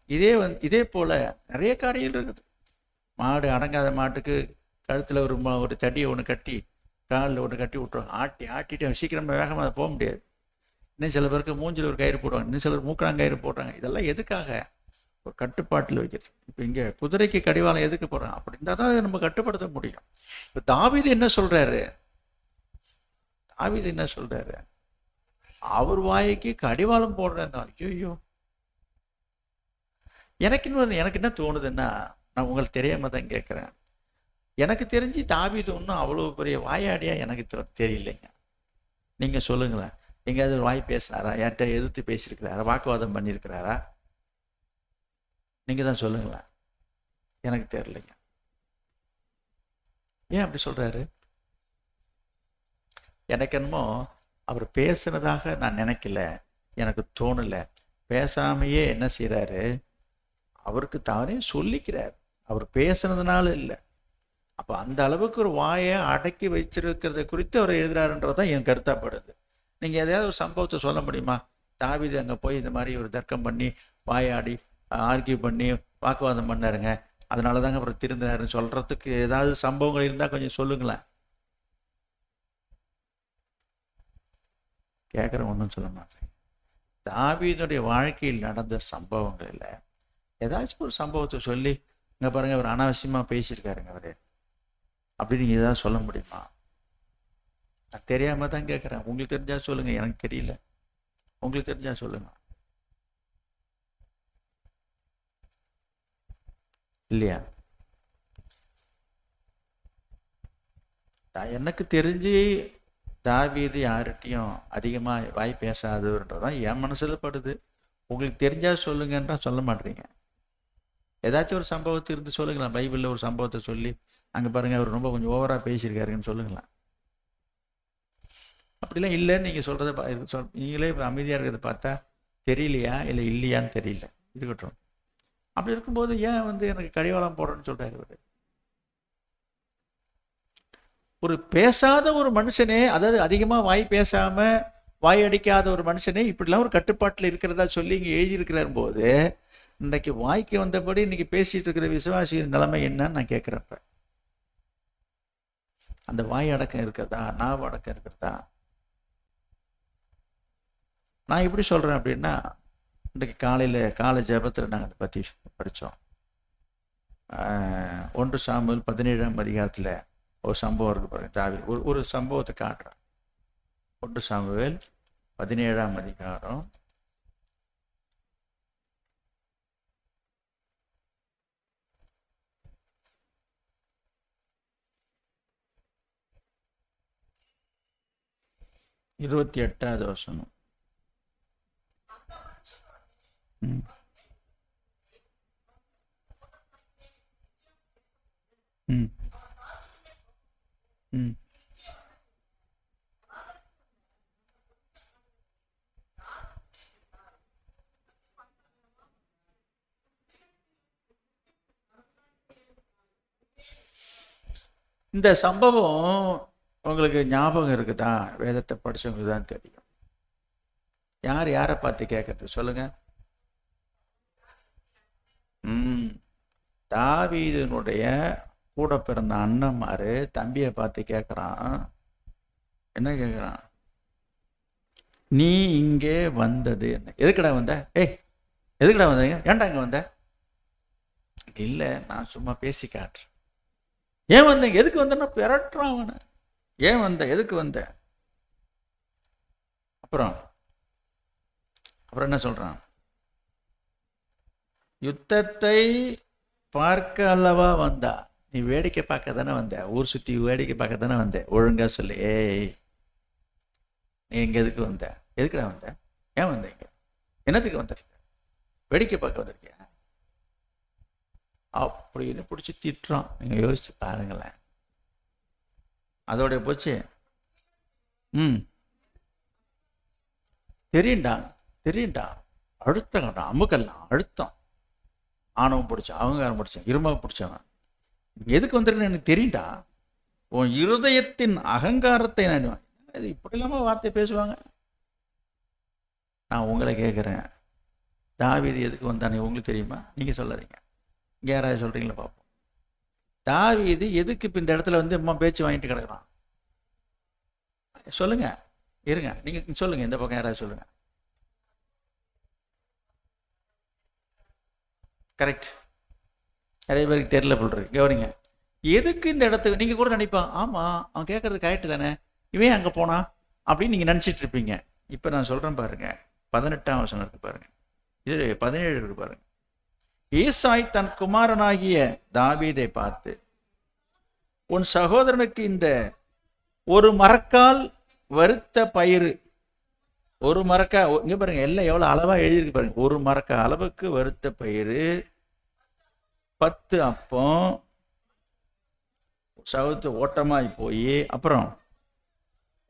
இதே போல் நிறைய காரியங்கள் இருக்குது. மாடு அடங்காத மாட்டுக்கு கழுத்தில் ஒரு தடியை ஒன்று கட்டி காலில் ஒன்று கட்டி விட்ருவாங்க. ஆட்டிட்டு சீக்கிரமாக வேகமாக அதை போக முடியாது. இன்னும் சில பேருக்கு மூஞ்சில் ஒரு கயிறு போடுவாங்க, இன்னும் சிலர் மூக்கணாங்கயிறு போடுறாங்க. இதெல்லாம் எதுக்காக? ஒரு கட்டுப்பாட்டில் வைக்கிறது. இப்போ இங்கே குதிரைக்கு கடிவாளம் எதுக்கு போடுறாங்க? அப்படி இருந்தால் தான் நம்ம கட்டுப்படுத்த முடியும். இப்போ தாவீது என்ன சொல்கிறாரு? அவர் வாய்க்கு கடிவாளம் போடுறேன்னா, ஐயோ, எனக்கு என்ன தோணுதுன்னா, நான் உங்களுக்கு தெரியாம தான் கேட்குறேன். எனக்கு தெரிஞ்சு தாவீது ஒன்றும் அவ்வளோ பெரிய வாயாடியா எனக்கு தெரியலைங்க. நீங்கள் சொல்லுங்களேன், எங்கேயாவது வாய் பேசினாரா? யார்கிட்ட எதிர்த்து பேசியிருக்கிறாரா? வாக்குவாதம் பண்ணியிருக்கிறாரா? நீங்கள் தான் சொல்லுங்களேன். எனக்கு தெரியலைங்க. ஏன் அப்படி சொல்கிறாரு? எனக்கு என்னமோ அவர் பேசுனதாக நான் நினைக்கல, எனக்கு தோணலை. பேசாமையே என்ன செய்கிறாரு, அவருக்கு தானே சொல்லிக்கிறார். அவர் பேசுனதுனால இல்லை. அப்போ அந்த அளவுக்கு ஒரு வாயை அடக்கி வச்சிருக்கிறத குறித்து அவர் எழுதுறாருன்றதான் என் கருத்தாப்படுது. நீங்கள் எதையாவது ஒரு சம்பவத்தை சொல்ல முடியுமா? தாவீது அங்கே போய் இந்த மாதிரி ஒரு தர்க்கம் பண்ணி வாயாடி ஆர்கியூ பண்ணி வாக்குவாதம் பண்ணாருங்க, அதனால தாங்க அப்புறம் திருந்தாருன்னு சொல்கிறதுக்கு ஏதாவது சம்பவங்கள் இருந்தால் கொஞ்சம் சொல்லுங்களேன். கேட்குற ஒன்றும் சொல்ல மாட்டேன். தாவீதுடைய வாழ்க்கையில் நடந்த சம்பவங்களில் ஏதாச்சும் ஒரு சம்பவத்தை சொல்லி, இங்கே பாருங்கள் அவர் அனாவசியமாக பேசியிருக்காருங்க அவர் அப்படின்னு நீங்கள் ஏதாவது சொல்ல முடியுமா? நான் தெரியாமல் தான் கேட்குறேன். உங்களுக்கு தெரிஞ்சால் சொல்லுங்கள், எனக்கு தெரியல. உங்களுக்கு தெரிஞ்சால் சொல்லுங்கள். இல்லையா? எனக்கு தெரிஞ்சு தாவீது யார்கிட்டையும் அதிகமாக வாய் பேசாததுன்றதான் என் மனசில் படுது. உங்களுக்கு தெரிஞ்சால் சொல்லுங்கன்றா சொல்ல மாட்டேறீங்க. ஏதாச்சும் ஒரு சம்பவத்தை இருந்து சொல்லுங்களேன். பைபிளில் ஒரு சம்பவத்தை சொல்லி, அங்கே பாருங்கள் அவர் ரொம்ப கொஞ்சம் ஓவராக பேசியிருக்காருன்னு சொல்லுங்களேன். அப்படிலாம் இல்லைன்னு நீங்கள் சொல்கிறத நீங்களே அமைதியாக இருக்கிறத பார்த்தா தெரியலையா இல்லை இல்லையான்னு தெரியல. இருக்கட்டும். அப்படி இருக்கும்போது ஏன் எனக்கு கடிவாளம் போடுறேன்னு சொல்கிறாரு இவர்? ஒரு பேசாத ஒரு மனுஷனே, அதாவது அதிகமாக வாய் பேசாமல் வாய் அடிக்காத ஒரு மனுஷனே இப்படிலாம் ஒரு கட்டுப்பாட்டில் இருக்கிறதா சொல்லி இங்கே எழுதியிருக்கிறார் போது, இன்றைக்கு வாய்க்கு வந்தபடி இன்னைக்கு பேசிட்டு இருக்கிற விசுவாசியின் நிலைமை என்னன்னு நான் கேட்குறப்ப, அந்த வாய் அடக்கம் இருக்கிறதா? நாவு அடக்கம் இருக்கிறதா? நான் எப்படி சொல்கிறேன் அப்படின்னா, இன்றைக்கு காலை ஜெபத்தில் நாங்கள் அதை பற்றி படித்தோம். 1 சாமுவேல் 17ஆம் அதிகாரத்தில் ஒரு சம்பவம் இருக்கு பாருங்க. தாவீது ஒரு சம்பவத்தை காட்டுறேன். 1 சாமுவேல் 17ஆம் அதிகாரம் 28வது வசனம். ம் ம் ம் இந்த சம்பவம் உங்களுக்கு ஞாபகம் இருக்குதா? வேதத்தை படிச்சவங்களுக்கு தான் தெரியும். யார் யாரை பார்த்து கேட்கறது சொல்லுங்க? தாவீதுனுடைய கூட பிறந்த அண்ணன்மாரு தம்பியை பார்த்து கேட்குறான். என்ன கேட்குறான்? நீ இங்கே வந்தது என்ன? எதுக்கடா வந்த? எதுக்கடா வந்தீங்க? ஏன்டா இங்கே வந்த? இல்லை, நான் சும்மா பேசி காட்டுறேன். ஏன் வந்தீங்க? எதுக்கு வந்தேன்னா பெறட்டுறான் அவனை. ஏன் வந்த? எதுக்கு வந்த? அப்புறம் என்ன சொல்றான்? யுத்தத்தை பார்க்க அல்லவா வந்தா? நீ வேடிக்கை பார்க்க தானே வந்த, ஊர் சுற்றி வேடிக்கை பார்க்க தானே வந்த. ஒழுங்கா சொல்லு. நீ எங்க எதுக்கு வந்த? எதுக்குடா வந்த? ஏன் வந்தீங்க? என்னத்துக்கு வந்திருக்க? வேடிக்கை பார்க்க வந்திருக்கியா? அப்படின்னு பிடிச்சி திட்டுறான். நீங்க யோசிச்சு பாருங்களேன். அதோடைய போச்சு. தெரியுண்டா அழுத்தம் அமுக்கெல்லாம் அழுத்தம். ஆணவம் பிடிச்சான், அவங்காரம் பிடிச்சான், இருமாக பிடிச்சவன். எதுக்கு வந்திருக்குன்னு எனக்கு தெரியுண்டா. உன் இருதயத்தின் அகங்காரத்தை நான் இது இப்படி இல்லாமல் வார்த்தை பேசுவாங்க. நான் உங்களை கேட்குறேன், தாவீது எதுக்கு வந்தானே உங்களுக்கு தெரியுமா? நீங்கள் சொல்லாதீங்க, இங்கே யாராவது சொல்கிறீங்களா பார்ப்போம். தாவீது எதுக்கு இப்போ இந்த இடத்துல வந்து அம்மா பேச்சு வாங்கிட்டு கிடக்குறான்? சொல்லுங்க, இருங்க, நீங்கள் சொல்லுங்க. இந்த பக்கம் யாராவது சொல்லுங்க. கரெக்ட். நிறைய பேருக்கு தெரியல போல்றேன். கவனிங்க, எதுக்கு இந்த இடத்துக்கு நீங்கள் கூட நினைப்பான், ஆமாம் அவன் கேட்கறது கரெக்டு தானே, இவன் அங்கே போனா அப்படின்னு நீங்கள் நினச்சிட்டு இருப்பீங்க. இப்போ நான் சொல்கிறேன் பாருங்க, 18ஆம் வசனம் இருக்கு பாருங்க, இது 17 இருக்கு பாருங்க. ஈசாய் தன் குமாரனாகிய தாவீதை பார்த்து, உன் சகோதரனுக்கு இந்த ஒரு மரக்கால் வறுத்த பயிறு, ஒரு மரக்கா, இங்க பாருங்க எல்லாம் எவ்வளோ அளவா எழுதியிருக்கு பாருங்க. ஒரு மரக்கா அளவுக்கு வறுத்த பயிறு, 10 அப்பம் சவுத்து ஓட்டமாய் போய், அப்புறம்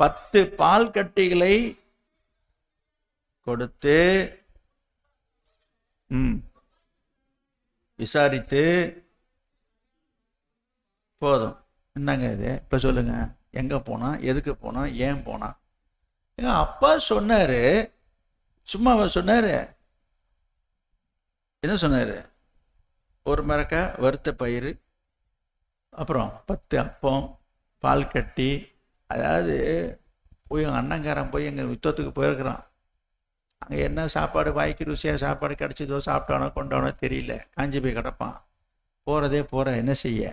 10 பால் கட்டிகளை கொடுத்து விசாரித்து, போதும். என்னங்க இது? இப்ப சொல்லுங்க, எங்க போனா, எதுக்கு போனா, ஏன் போனா? எங்க அப்பா சொன்னாரு, சும்மா சொன்னாரு. என்ன சொன்னாரு? ஒரு மரக்கா வறுத்த பயிறு, அப்புறம் 10 அப்பம் பால் கட்டி. அதாவது போய் எங்கள் அண்ணங்காரன் போய் எங்கள் யுத்தத்துக்கு போயிருக்கிறான். அங்கே என்ன சாப்பாடு, வாய்க்கு ருசியாக சாப்பாடு கிடச்சிதோ, சாப்பிட்டானோ கொண்டானோ தெரியல, காஞ்சி போய் கிடப்பான். போகிறதே என்ன செய்ய,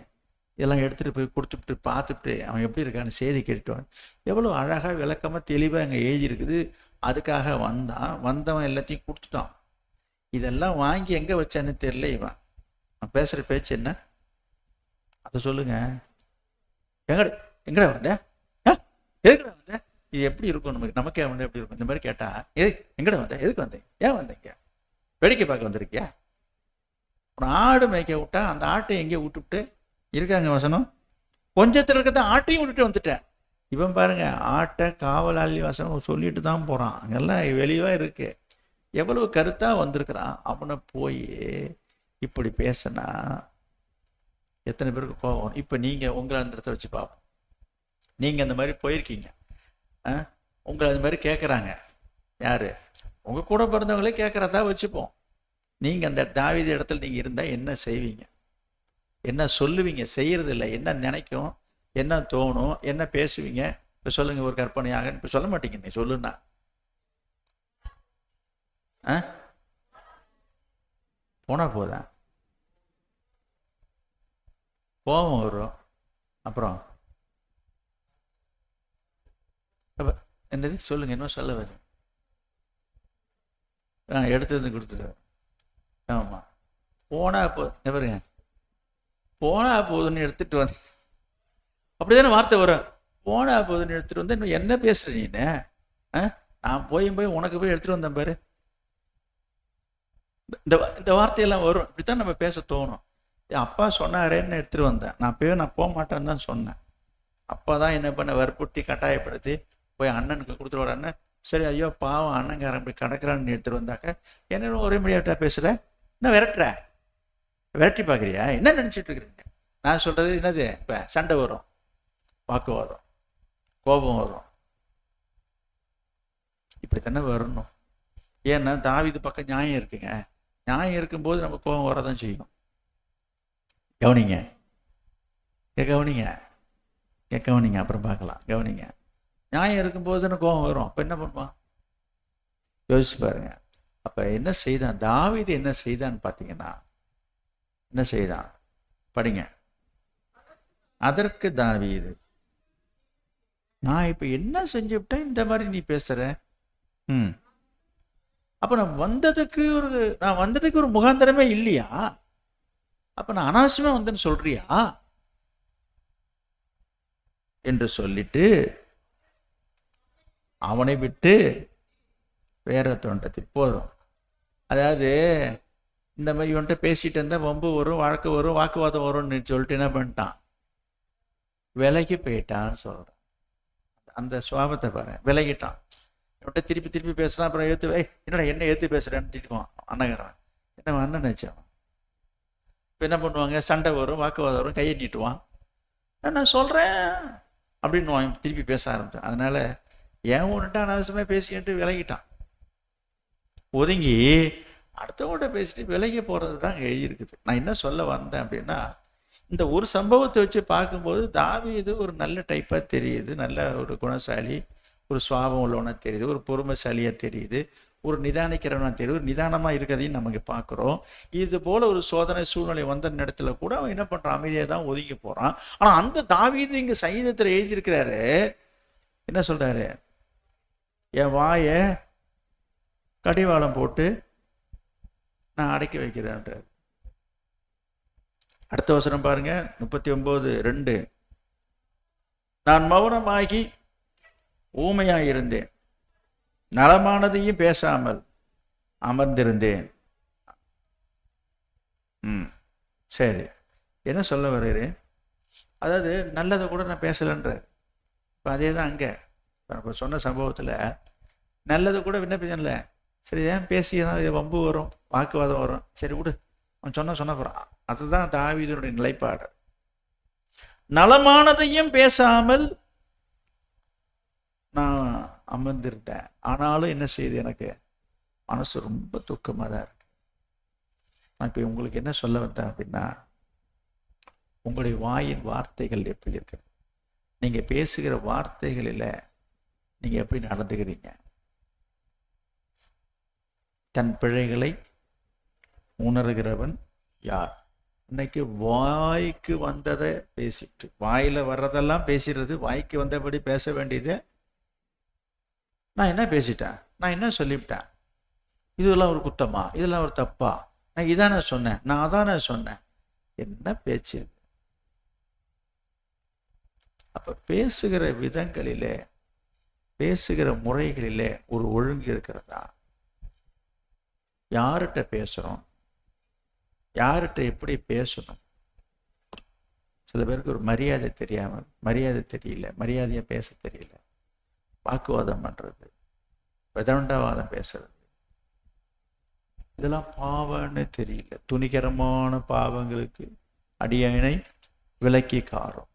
இதெல்லாம் எடுத்துகிட்டு போய் கொடுத்துட்டு பார்த்துட்டு அவன் எப்படி இருக்கான்னு செய்தி கேட்டுவான். எவ்வளோ அழகாக விளக்கமாக தெளிவாக அங்கே எழுதியிருக்குது. அதுக்காக வந்தவன் எல்லாத்தையும் கொடுத்துட்டான். இதெல்லாம் வாங்கி எங்கே வச்சான்னு தெரியல. இவன் நான் பேசுகிற பேச்சு என்ன, அதை சொல்லுங்க. எங்கடா வந்த? எதுக்குடா வந்த? இது எப்படி இருக்கும் நமக்கே வந்து எப்படி இருக்கும்? இந்த மாதிரி கேட்டா, எங்கடா வந்த, எதுக்கு வந்தேன், ஏன் வந்தீங்க? வேடிக்கை பார்க்க வந்திருக்கியா? ஒரு ஆடு மேய்க்க விட்டா அந்த ஆட்டை எங்கேயோ விட்டுவிட்டு இருக்காங்க வசனம். கொஞ்சத்தில் இருக்கத்தான் ஆட்டையும் விட்டுட்டு வந்துட்டேன். இவன் பாருங்க, ஆட்டை காவலாளி வசனம் சொல்லிட்டு தான் போறான். அங்கெல்லாம் வெளியவா இருக்கு. எவ்வளவு கருத்தா வந்திருக்கிறான். அவனை போய் இப்படி பேசினா எத்தனை பேருக்கு போகும்? இப்போ நீங்க உங்களை அந்த இடத்த வச்சு பார்ப்போம். நீங்க அந்த மாதிரி போயிருக்கீங்க, உங்களை அந்த மாதிரி கேட்குறாங்க. யாரு? உங்க கூட பிறந்தவங்களே கேட்குறதா வச்சுப்போம். நீங்க அந்த தாவீது இடத்துல நீங்க இருந்தா என்ன செய்வீங்க, என்ன சொல்லுவீங்க? செய்யறது இல்லை. என்ன நினைக்கும், என்ன தோணும், என்ன பேசுவீங்க? இப்போ சொல்லுங்க, ஒரு கற்பனையாக. இப்போ சொல்ல மாட்டீங்க, நீ சொல்லுன்னா போனா போதா, கோபம் வரும். அப்புறம் என்னது சொல்லுங்க, என்ன சொல்ல வரும்? எடுத்து வந்து கொடுத்துட்டு, ஆமா போனா பாருங்க, போனா போதுன்னு எடுத்துட்டு வந்து, அப்படிதானே வார்த்தை வரும். போனா போதுன்னு எடுத்துட்டு வந்து இன்னும் என்ன பேசுற நீ? நான் போய் உனக்கு போய் எடுத்துட்டு வந்தேன் பாரு. இந்த வார்த்தையெல்லாம் வரும். இப்படித்தான் நம்ம பேச தோணும். அப்பா சொன்னாரேன்னு எடுத்துட்டு வந்தேன். நான் போக மாட்டேன்னு தான் சொன்னேன். அப்பா தான் என்ன பண்ண, வற்புறுத்தி கட்டாயப்படுத்தி போய் அண்ணனுக்கு கொடுத்துட்டு வர. அண்ணன் சரி, ஐயோ பாவம் அண்ணங்காரன் போய் கிடக்குறான்னு எடுத்துட்டு வந்தாக்க என்ன ஒரே முடியாட்டா பேசுற, என்ன விரட்டி பார்க்குறியா, என்ன நினச்சிட்டு இருக்கிறீங்க? நான் சொல்றது என்னது? இப்போ சண்டை வரும். வாக்குவாதம், கோபம் வரும். இப்படி தானே வரணும். ஏன்னா தாவீது பக்கம் நியாயம் இருக்குங்க. நியாயம் இருக்கும்போது நம்ம கோபம் வரதான் செய்யும். கவனிங்க, கவனிங்க, அப்புறம் பார்க்கலாம். கவனிங்க, நியாயம் இருக்கும்போது தானே கோபம் வரும். அப்போ என்ன பண்ணுவான் யோசிச்சு பாருங்க. அப்போ என்ன செய்தான் தாவீது? என்ன செய்தான்னு பார்த்தீங்கன்னா, என்ன செய்தான் படிங்க. அதற்கு தாவீது, நான் இப்போ என்ன செஞ்சுவிட்டேன் இந்த மாதிரி நீ பேசுற? அப்போ நான் வந்ததுக்கு ஒரு முகாந்திரமே இல்லையா? அப்போ நான் அனாவசியமா வந்தேன்னு சொல்றியா என்று சொல்லிட்டு அவனை விட்டு வேற தோன்றத்தை போதும். அதாவது இந்த மாதிரி இவன்கிட்ட பேசிட்டு இருந்தால் வம்பு வரும், வழக்கு வரும், வாக்குவாதம் வரும்னு சொல்லிட்டு என்ன பண்ணிட்டான்? விலகி போயிட்டான்னு சொல்கிறேன். அந்த சுவாபத்தை பாரு, விலகிட்டான். இவன்கிட்ட திருப்பி பேசுகிறான். அப்புறம் என்னடா என்ன ஏற்று பேசுகிறேன்னு திட்டுவான் அண்ணங்கிறான். என்ன அண்ணன் நினச்சான். இப்போ என்ன பண்ணுவாங்க? சண்டை வரும், வாக்குவாதம் வரும், கையை நீட்டுவான். நான் சொல்கிறேன் அப்படின்னு திருப்பி பேச ஆரம்பித்தான். அதனால் ஏன் ஒன்றுட்டா அனாவசியமாக பேசிக்கிட்டு விலகிட்டான். ஒதுங்கி அடுத்தவங்கள்ட்ட பேசிட்டு விலகி போகிறது தான் எழுதியிருக்குது. நான் என்ன சொல்ல வந்தேன் அப்படின்னா, இந்த ஒரு சம்பவத்தை வச்சு பார்க்கும்போது தாவீது ஒரு நல்ல டைப்பாக தெரியுது, நல்ல ஒரு குணசாலி, ஒரு சுவாபம் உள்ளவனா தெரியுது, ஒரு பொறுமைசாலியாக தெரியுது, ஒரு நிதானிக்கிறவனா தெரியுது, ஒரு நிதானமாக இருக்கிறதையும் நமக்கு பார்க்குறோம். இது போல் ஒரு சோதனை சூழ்நிலை வந்த இடத்துல கூட அவன் என்ன பண்ணுறான்? அமைதியாக தான் ஒதுங்கி போகிறான். ஆனால் அந்த தாவீது இங்கே சங்கீதத்தில் எழுதியிருக்கிறாரு, என்ன சொல்கிறாரு? என் வாயை கடிவாளம் போட்டு நான் அடக்கி வைக்கிறேன்றார். அடுத்த வசனம் பாருங்க, 39:2. நான் மௌனமாகி ஊமையாயிருந்தேன், நலமானதையும் பேசாமல் அமர்ந்திருந்தேன். சரி, என்ன சொல்ல வர்றேன்? அதாவது நல்லதை கூட நான் பேசலைன்றார். இப்போ அதே தான் அங்கே இப்போ சொன்ன சம்பவத்தில் நல்லது கூட விண்ணப்பிக்கல. சரி, ஏன் பேசினா இது வம்பு வரும், வாக்குவாதம் வரும், சரி விடு, அவன் சொன்ன போகிறான். அதுதான் தாவீதுனுடைய நிலைப்பாடு. நலமானதையும் பேசாமல் நான் அமர்ந்திருந்தேன். ஆனாலும் என்ன செய்யுது? எனக்கு மனசு ரொம்ப துக்கமாக தான் இருக்கு. நான் இப்போ உங்களுக்கு என்ன சொல்ல வந்தேன் அப்படின்னா, உங்களுடைய வாயின் வார்த்தைகள் எப்படி இருக்கு? நீங்கள் பேசுகிற வார்த்தைகளில் நீங்கள் எப்படி நடந்துக்கிறீங்க? தன் பிழைகளை உணர்கிறவன் யார்? இன்னைக்கு வாய்க்கு வந்ததை பேசிட்டு, வாயில் வர்றதெல்லாம் பேசுறது, வாய்க்கு வந்தபடி பேச வேண்டியது. நான் என்ன பேசிட்டேன்? நான் என்ன சொல்லிவிட்டேன்? இதெல்லாம் ஒரு குத்தமா? இதெல்லாம் ஒரு தப்பா? நான் இதானே சொன்னேன், நான் அதானே சொன்னேன். என்ன பேச்சு? அப்போ பேசுகிற விதங்களிலே, பேசுகிற முறைகளிலே ஒரு ஒழுங்கு இருக்கிறதா? யார்கிட்ட பேசுகிறோம், யார்கிட்ட எப்படி பேசணும்? சில பேருக்கு ஒரு மரியாதை தெரியல, மரியாதையாக பேச தெரியல, வாக்குவாதம் பண்ணுறது, விதண்டாவாதம் பேசுறது, இதெல்லாம் பாவம்னு தெரியல. துணிகரமான பாவங்களுக்கு அடியனை விலக்கி காரும்.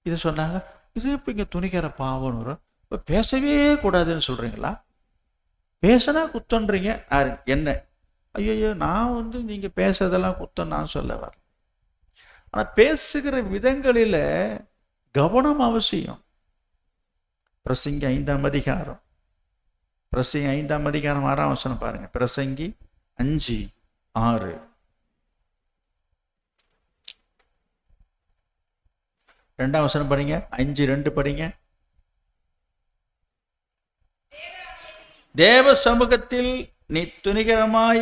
இது சொன்னாங்க, இது இப்போ இங்கே துணிகர பாவம்னு வரும். இப்போ பேசவே கூடாதுன்னு சொல்கிறீங்களா? பேசினா குத்தன்றீங்க. என்ன? ஐயோ, நான் நீங்கள் பேசுறதெல்லாம் குத்தம் நான் சொல்ல வரல. ஆனால் பேசுகிற விதங்களில் கவனம் அவசியம். பிரசங்கி 5ஆம் அதிகாரம் 6ஆம் வசனம் பாருங்க. பிரசங்கி 5:6. 2ஆம் வசனம் படிங்க. 5:2 படிங்க. தேவ சமூகத்தில் நீ துணிகரமாய்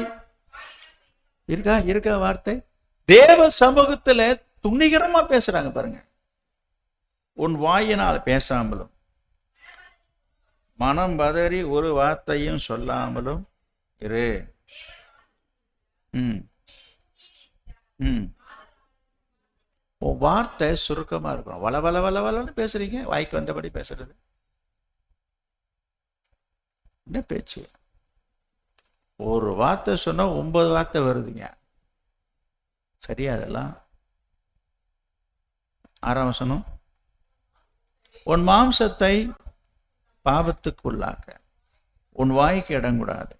இருக்கா வார்த்தை. தேவ சமூகத்துல துணிகரமா பேசுறாங்க பாருங்க. உன் வாயினால் பேசாமலும், மனம் பதறி ஒரு வார்த்தையும் சொல்லாமலும் இரு. உன் வார்த்தை சுருக்கமா இருக்கணும். வளன்னு பேசுறீங்க, வாய்க்கு வந்தபடி பேசுறது என்ன பேச்சு? ஒரு வார்த்தை சொன்னா 9 வார்த்தை வருதுங்க. சரியா? அதெல்லாம் 6ஆம் வசனம், உன் மாம்சத்தை பாவத்துக்குள்ளாக்க உன் வாய்க்கு இடம் கூடாது.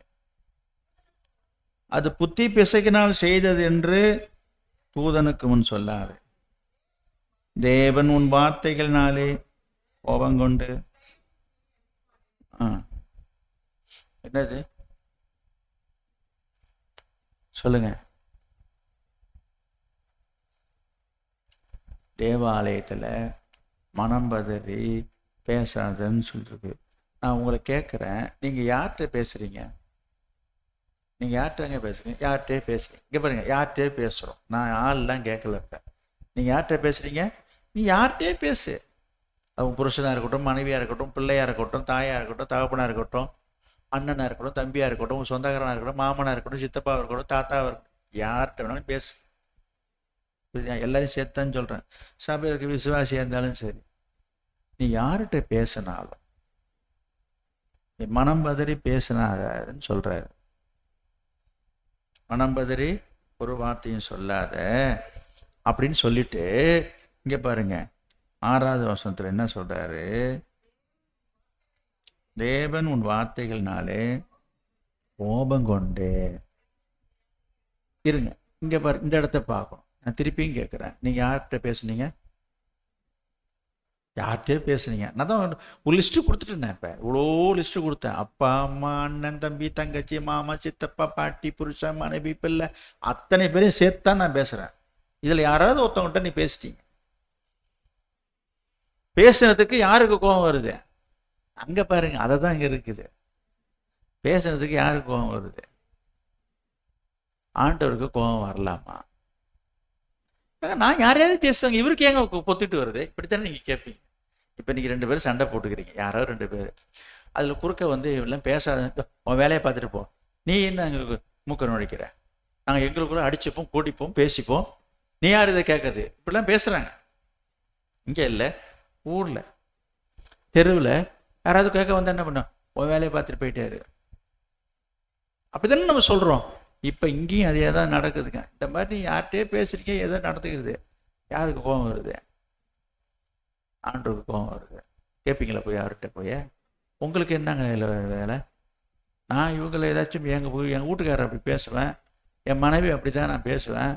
அது புத்தி பிசைக்கினால் செய்தது என்று தூதனுக்கு முன் சொல்லாது. தேவன் உன் வார்த்தைகளினாலே கோபங்கொண்டு என்னது சொல்லுங்க. தேவாலயத்தில் மனம் பதறி பேசாதன்னு சொல்லிருக்கு. நான் உங்களை கேட்குறேன், நீங்கள் யார்கிட்ட பேசுகிறீங்க? நீங்கள் யார்கிட்டங்க பேசுகிறீங்க? யார்கிட்டே பேசுகிறீங்க? இங்கே பாருங்க, யார்கிட்டே பேசுகிறோம். நான் ஆள்லாம் கேட்கல. இப்போ நீங்கள் யார்கிட்ட பேசுகிறீங்க? நீ யார்கிட்டே பேசு. அவங்க புருஷனாக இருக்கட்டும், மனைவியாக இருக்கட்டும், பிள்ளையாக இருக்கட்டும், தாயாக இருக்கட்டும், தகப்பனாக இருக்கட்டும், அண்ணனாக இருக்கட்டும், தம்பியாக இருக்கட்டும், சொந்தக்காரனாக இருக்கட்டும், மாமனாக இருக்கட்டும், சித்தப்பாவாக இருக்கட்டும், தாத்தாவாக இருக்கட்டும், யார்கிட்ட வேணாலும் பேசு. எல்லாரையும் சேர்த்தான்னு சொல்கிறேன். சபைக்கு விசுவாசியாக இருந்தாலும் சரி, நீ யார்கிட்ட பேசினாலும் நீ மனம் பதறி பேசினாதன்னு சொல்கிறாரு. மனம் பதறி ஒரு வார்த்தையும் சொல்லாத அப்படின்னு சொல்லிட்டு இங்கே பாருங்க, 6வது வசனத்தில் என்ன சொல்கிறாரு? தேவன் உன் வார்த்தைகள்னாலே கோபம் கொண்டு இருங்க. இங்கே பாரு, இந்த இடத்த பார்க்கணும். நான் திருப்பியும் கேட்குறேன், நீங்கள் யார்கிட்ட பேசுனீங்க? யார்கிட்டே பேசுனீங்க? நான் தான் ஒரு லிஸ்ட்டு கொடுத்துட்டேன். இப்போ இவ்வளோ லிஸ்ட்டு கொடுத்தேன். அப்பா, அம்மா, அண்ணன், தம்பி, தங்கச்சி, மாமா, சித்தப்பா, பாட்டி, புருஷன், மனைவி, பிள்ளை, அத்தனை பேரையும் சேர்த்தான் நான் பேசுகிறேன். இதில் யாராவது ஒருத்தவங்கள்ட்ட நீ பேசிட்டீங்க. பேசுனதுக்கு யாருக்கு கோபம் வருது? அங்கே பாருங்க, அதை தான் இங்கே இருக்குது. பேசுனதுக்கு யாருக்கு கோபம் வருது? ஆண்டவருக்கு கோபம் வரலாமா? நான் யாரையாவது பேசுவாங்க, இவருக்கு ஏங்க பொத்துட்டு வருது? இப்படித்தானே நீங்கள் கேட்பீங்க. இப்போ நீங்கள் 2 பேரும் சண்டை போட்டுக்கிறீங்க, யாரோ 2 பேர். அதில் குறுக்க வந்து இவெல்லாம் பேசாத, உன் வேலையை பார்த்துட்டு போ, நீ என்ன அங்கே மூக்க நுழைக்கிற, நாங்கள் எங்களுக்குள்ள அடிச்சுப்போம், கூட்டிப்போம், பேசிப்போம், நீ யார் இதை கேட்கறது? இப்படிலாம் பேசுகிறாங்க. இங்கே இல்லை, ஊரில் தெருவில் யாராவது கேட்க வந்தால் என்ன பண்ணோம்? உன் வேலையை பார்த்துட்டு போயிட்டாரு. அப்படி தானே நம்ம சொல்கிறோம். இப்போ இங்கேயும் அதே தான் நடக்குதுங்க. இந்த மாதிரி நீ யார்கிட்டே பேசுறீங்க, ஏதோ நடந்துக்கிறது. யாருக்கு கோபம் வருது? ஆண்டவருக்கு கோபம் வருது. கேட்பீங்களா போய் யார்கிட்ட போய்? உங்களுக்கு என்னங்க இல்லை வேலை? நான் இவங்களை ஏதாச்சும் எங்கள் வீட்டுக்காரர் அப்படி பேசுவேன், என் மனைவி அப்படி தான் நான் பேசுவேன்,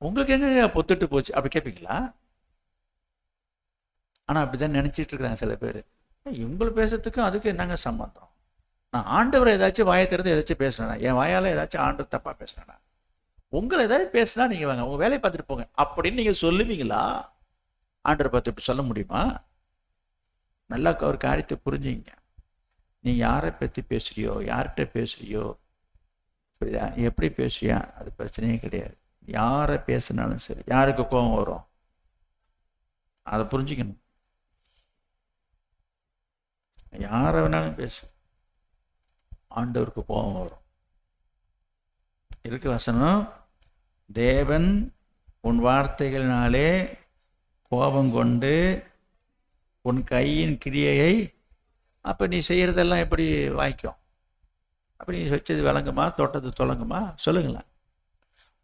உங்களுக்கு எங்க பொத்துட்டு போச்சு அப்படி கேட்பீங்களா? ஆனால் அப்படி தான் நினச்சிட்டு இருக்கிறாங்க சில பேர். இவங்களை பேசுறதுக்கும் அதுக்கு என்னங்க சம்பந்தம்? நான் ஆண்டவரை ஏதாச்சும் வாயை திறந்து ஏதாச்சும் பேசுனேன்னா, என் வாயால் ஏதாச்சும் ஆண்டவர் தப்பாக பேசுனேன்னா, உங்களை ஏதாவது பேசுனா நீங்கள் வாங்க, உங்கள் வேலையை பார்த்துட்டு போங்க அப்படின்னு நீங்கள் சொல்லுவீங்களா? ஆண்டவரை பார்த்து இப்படி சொல்ல முடியுமா? நல்லா ஒரு காரியத்தை புரிஞ்சுங்க. நீ யாரை பற்றி பேசுறியோ, யார்கிட்ட பேசுறியோ, புரியுதா? நீ எப்படி பேசுறியா அது பிரச்சனையே கிடையாது. யாரை பேசினாலும் சரி, யாருக்கு கோபம் வரும் அதை புரிஞ்சுக்கணும். யாரை வேணாலும் பேசு, ஆண்டவருக்கு கோபம் வரும். இருக்கு வசனம், தேவன் உன் வார்த்தைகளினாலே கோபம் கொண்டு உன் கையின் கிரியையை, அப்போ நீ செய்கிறதெல்லாம் எப்படி வாய்க்கும்? அப்படி நீ வச்சது விளங்குமா, தொட்டது தொலங்குமா? சொல்லுங்களேன்.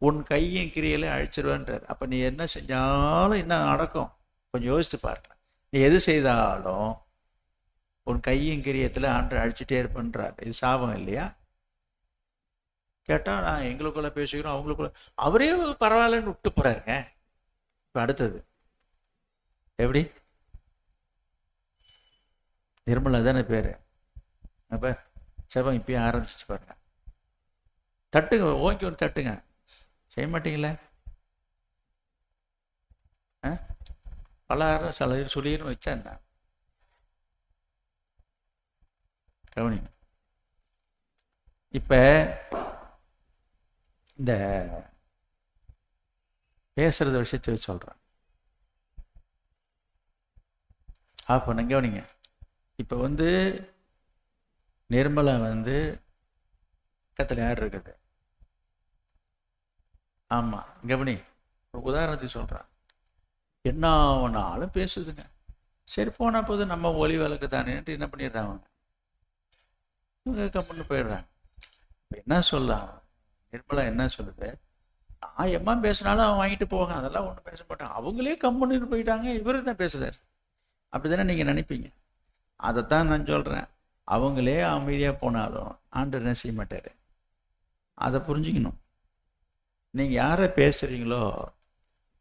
உன் கையின் கிரியையில அழிச்சிருவேன்றார். அப்போ நீ என்ன செஞ்சாலும் என்ன நடக்கும்? கொஞ்சம் யோசித்து பாருங்க. நீ எது செய்தாலும் உன் கையின் கிரியத்தில் ஆண்டவர் அழிச்சிட்டே இருப்பேன்றார். இது சாபம் இல்லையா? கேட்டால் நான் எங்களுக்குள்ள பேசிக்கிறோம், அவங்களுக்குள்ள, அவரே பரவாயில்லன்னு விட்டு போறாருங்க. இப்போ அடுத்தது எப்படி? நிர்மலா தானே பேர். அப்போ செபம் இப்பயும் ஆரம்பிச்சு பாருங்க. தட்டுங்க, ஓங்கி ஒன்று தட்டுங்க. செய்ய மாட்டீங்களே? பலகாரம் சொல்லின்னு வச்சா என்ன? கவனி. இப்போ இந்த பேசுறத விஷயத்தை சொல்கிறேன். பண்ண கவனிங்க. இப்போ நிர்மலா பக்கத்தில் யார் இருக்குது? ஆமாம், கவனி. ஒரு உதாரணத்துக்கு சொல்கிறேன். என்ன ஒன்றாலும் பேசுதுங்க. சரி, போனால் போது நம்ம ஒலி விளக்கு தானேன்ட்டு என்ன பண்ணிடுறாங்க, இவங்க கம்முன்னு போயிடுறாங்க. இப்போ என்ன சொல்லலாம்? நிர்மலா என்ன சொல்லுது? நான் எம்மா பேசினாலும் அவன் வாங்கிட்டு போவாங்க, அதெல்லாம் ஒன்றும் பேச மாட்டான், அவங்களே கம்முன்னு போயிட்டாங்க, இவரு தான் பேசுகிறார். அப்படி தானே நீங்கள் நினைப்பீங்க. அதைத்தான் நான் சொல்கிறேன். அவங்களே அமைதியாக போனாலும் ஆண்டவர் என்ன செய்ய மாட்டார். அதை புரிஞ்சுக்கணும். நீங்கள் யாரை பேசுகிறீங்களோ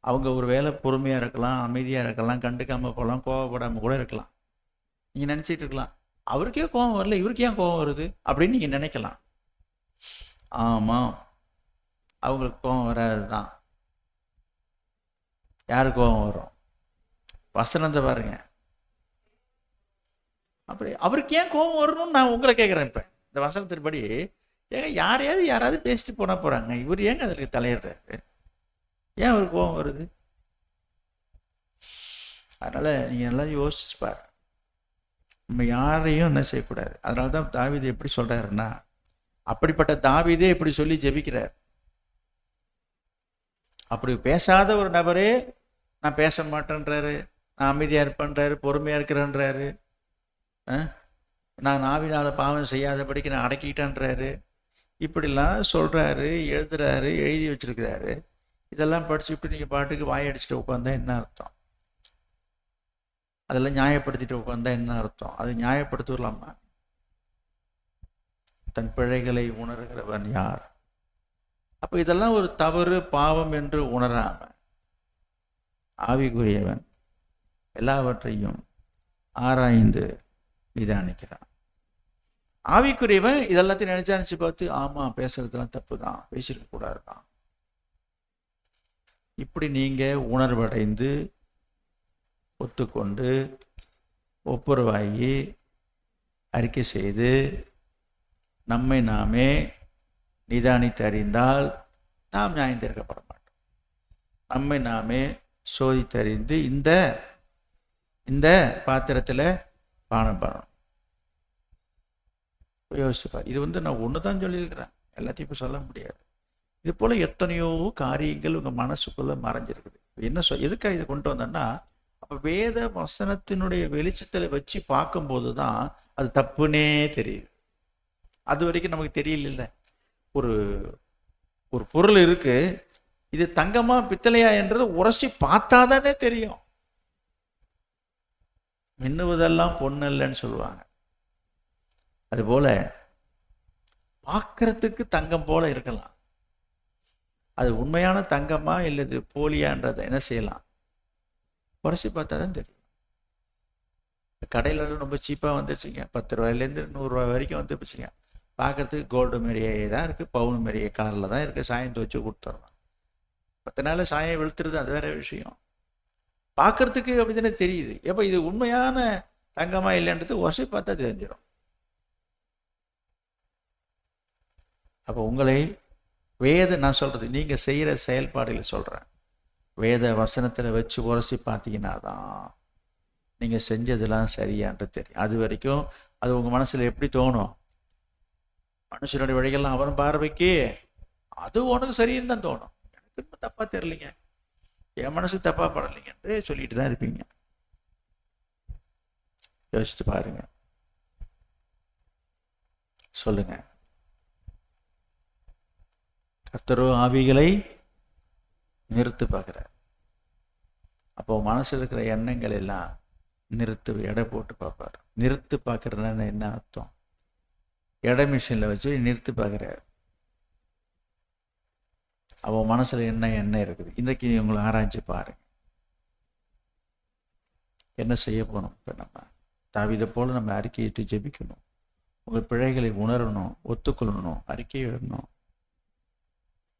அவங்க ஒரு வேளை பொறுமையாக இருக்கலாம், அமைதியாக இருக்கலாம், கண்டுக்காமல் போகலாம், கோவப்படாமல் கூட இருக்கலாம். நீங்கள் நினச்சிட்டு இருக்கலாம், அவருக்கே கோவம் வரல, இவருக்கு ஏன் கோவம் வருது அப்படின்னு நீங்கள் நினைக்கலாம். ஆமாம், அவங்களுக்கு கோவம் வராது தான். யாருக்கு கோவம் வரும்? வசனத்தை பாருங்க. அப்படி அவருக்கு ஏன் கோவம் வரணும்னு நான் உங்களை கேட்குறேன். இப்போ இந்த வசனத்தின்படி ஏங்க யாராவது பேசிட்டு போனால் போகிறாங்க, இவர் ஏங்க அதில் தலையிடுறாரு? ஏன் அவருக்கு கோவம் வருது? அதனால் நீங்கள் எல்லாம் யோசிச்சு பாரு. நம்ம யாரையும் என்ன செய்யக்கூடாது. அதனால தான் தாவீது எப்படி சொல்கிறாருன்னா, அப்படிப்பட்ட தாவீதே இப்படி சொல்லி ஜெபிக்கிறார். அப்படி பேசாத ஒரு நபரே நான் பேச மாட்டேன்றாரு, நான் அமைதியாக இருப்பேன்றாரு, பொறுமையாக இருக்கிறேன்றாரு, நான் நாவினால் பாவம் செய்யாதபடிக்கு நான் அடக்கிட்டேன்றாரு, இப்படிலாம் சொல்கிறாரு, எழுதுறாரு, எழுதி வச்சிருக்கிறாரு. இதெல்லாம் படிச்சுட்டு நீங்கள் பாட்டுக்கு வாயடிச்சுட்டு உட்காந்தா என்ன அர்த்தம்? அதெல்லாம் நியாயப்படுத்திட்டு உட்காந்தா என்ன அர்த்தம்? அது நியாயப்படுத்தலாமா? தன் பிழைகளை உணர்கிறவன் யார்? அப்போ இதெல்லாம் ஒரு தவறு, பாவம் என்று உணராம ஆவிக்குரியவன் எல்லாவற்றையும் ஆராய்ந்து நிதானிக்கிறான். ஆவிக்குரியவன் இதெல்லாத்தையும் நினைச்சு பார்த்து, ஆமாம் பேசுறதுலாம் தப்பு தான், பேசியிருக்க கூடாது தான். இப்படி நீங்கள் உணர்வடைந்து ஒத்துக்கொண்டு ஒப்புரவாகி அறிக்கை செய்து நம்மை நாமே நிதானித்து அறிந்தால் நாம் நியாயம் தீர்க்கப்பட மாட்டோம். நம்மை நாமே சோதித்தறிந்து இந்த பாத்திரத்தில் பானம் பண்ணணும். யோசிப்பார். இது நான் ஒன்று தான் சொல்லியிருக்கிறேன், எல்லாத்தையும் இப்போ சொல்ல முடியாது. இது போல் எத்தனையோ காரியங்கள் உங்கள் மனசுக்குள்ளே மறைஞ்சிருக்குது. என்ன எதுக்காக இதை கொண்டு வந்தேன்னா, அப்போ வேத வசனத்தினுடைய வெளிச்சத்தில் வச்சு பார்க்கும்போது தான் அது தப்புன்னே தெரியுது. அது வரைக்கும் நமக்கு தெரியல. ஒரு பொருள் இருக்கு, இது தங்கமா பித்தளையா என்றது உரசி பார்த்தாதானே தெரியும். மின்னுவதெல்லாம் பொண்ணல்லன்னு சொல்லுவாங்க. அதுபோல பார்க்கறதுக்கு தங்கம் போல இருக்கலாம், அது உண்மையான தங்கமா இல்லது போலியான்றதை என்ன செய்யலாம்? உரசி பார்த்தா தான் தெரியும். கடையில் ரொம்ப சீப்பாக வந்துருச்சுங்க, 10 ரூபாயிலேருந்து 100 ரூபாய் வரைக்கும் வந்துருச்சுங்க. பார்க்கறதுக்கு கோல்டு மாரியே தான் இருக்குது, பவுன் மாரியே கலரில் தான் இருக்குது, சாயம் துவச்சி கொடுத்துட்றோம். 10 நாள் சாயம் வெளுத்துருது, அது வேற விஷயம். பார்க்கறதுக்கு அப்படி தானே தெரியுது. எப்போ இது உண்மையான தங்கமா இல்லைன்றது உரசி பார்த்தா தெரிஞ்சிடும். அப்போ உங்களை நான் சொல்கிறது, நீங்கள் செய்கிற செயல்பாடுகள் சொல்கிறேன், வேத வசனத்தில் வச்சு உரசி பார்த்தீங்கன்னா தான் நீங்கள் செஞ்சதெல்லாம் சரியான்றது தெரியும். அது வரைக்கும் அது உங்கள் மனசில் எப்படி தோணும்? மனுஷனுடைய வழிகள்லாம் அவன் பார்வைக்கு அது உனக்கு சரின்னு தான் தோணும். எனக்கு இன்னும் தப்பாக தெரியலைங்க, என் மனசு தப்பாக படலைங்கன்றே சொல்லிட்டு தான் இருப்பீங்க. யோசித்து பாருங்க, சொல்லுங்க. கர்த்தரோ ஆவிகளை நிறுத்து பார்க்குறார். அப்போ மனசில் இருக்கிற எண்ணங்கள் எல்லாம் நிறுத்து, எடை போட்டு பார்ப்பார். நிறுத்து பார்க்குறதுனா என்ன அர்த்தம்? எடை மிஷினில் வச்சு நிறுத்து பார்க்குறாரு. அவன் மனசில் என்ன இருக்குது இன்றைக்கி உங்களை ஆராய்ச்சி பாருங்க. என்ன செய்ய போனோம்? இப்போ நம்ம தாவீதை போல் நம்ம அறிக்கையிட்டு ஜெபிக்கணும், உங்கள் பிழைகளை உணரணும், ஒத்துக்கொள்ளணும், அறிக்கை விடணும்.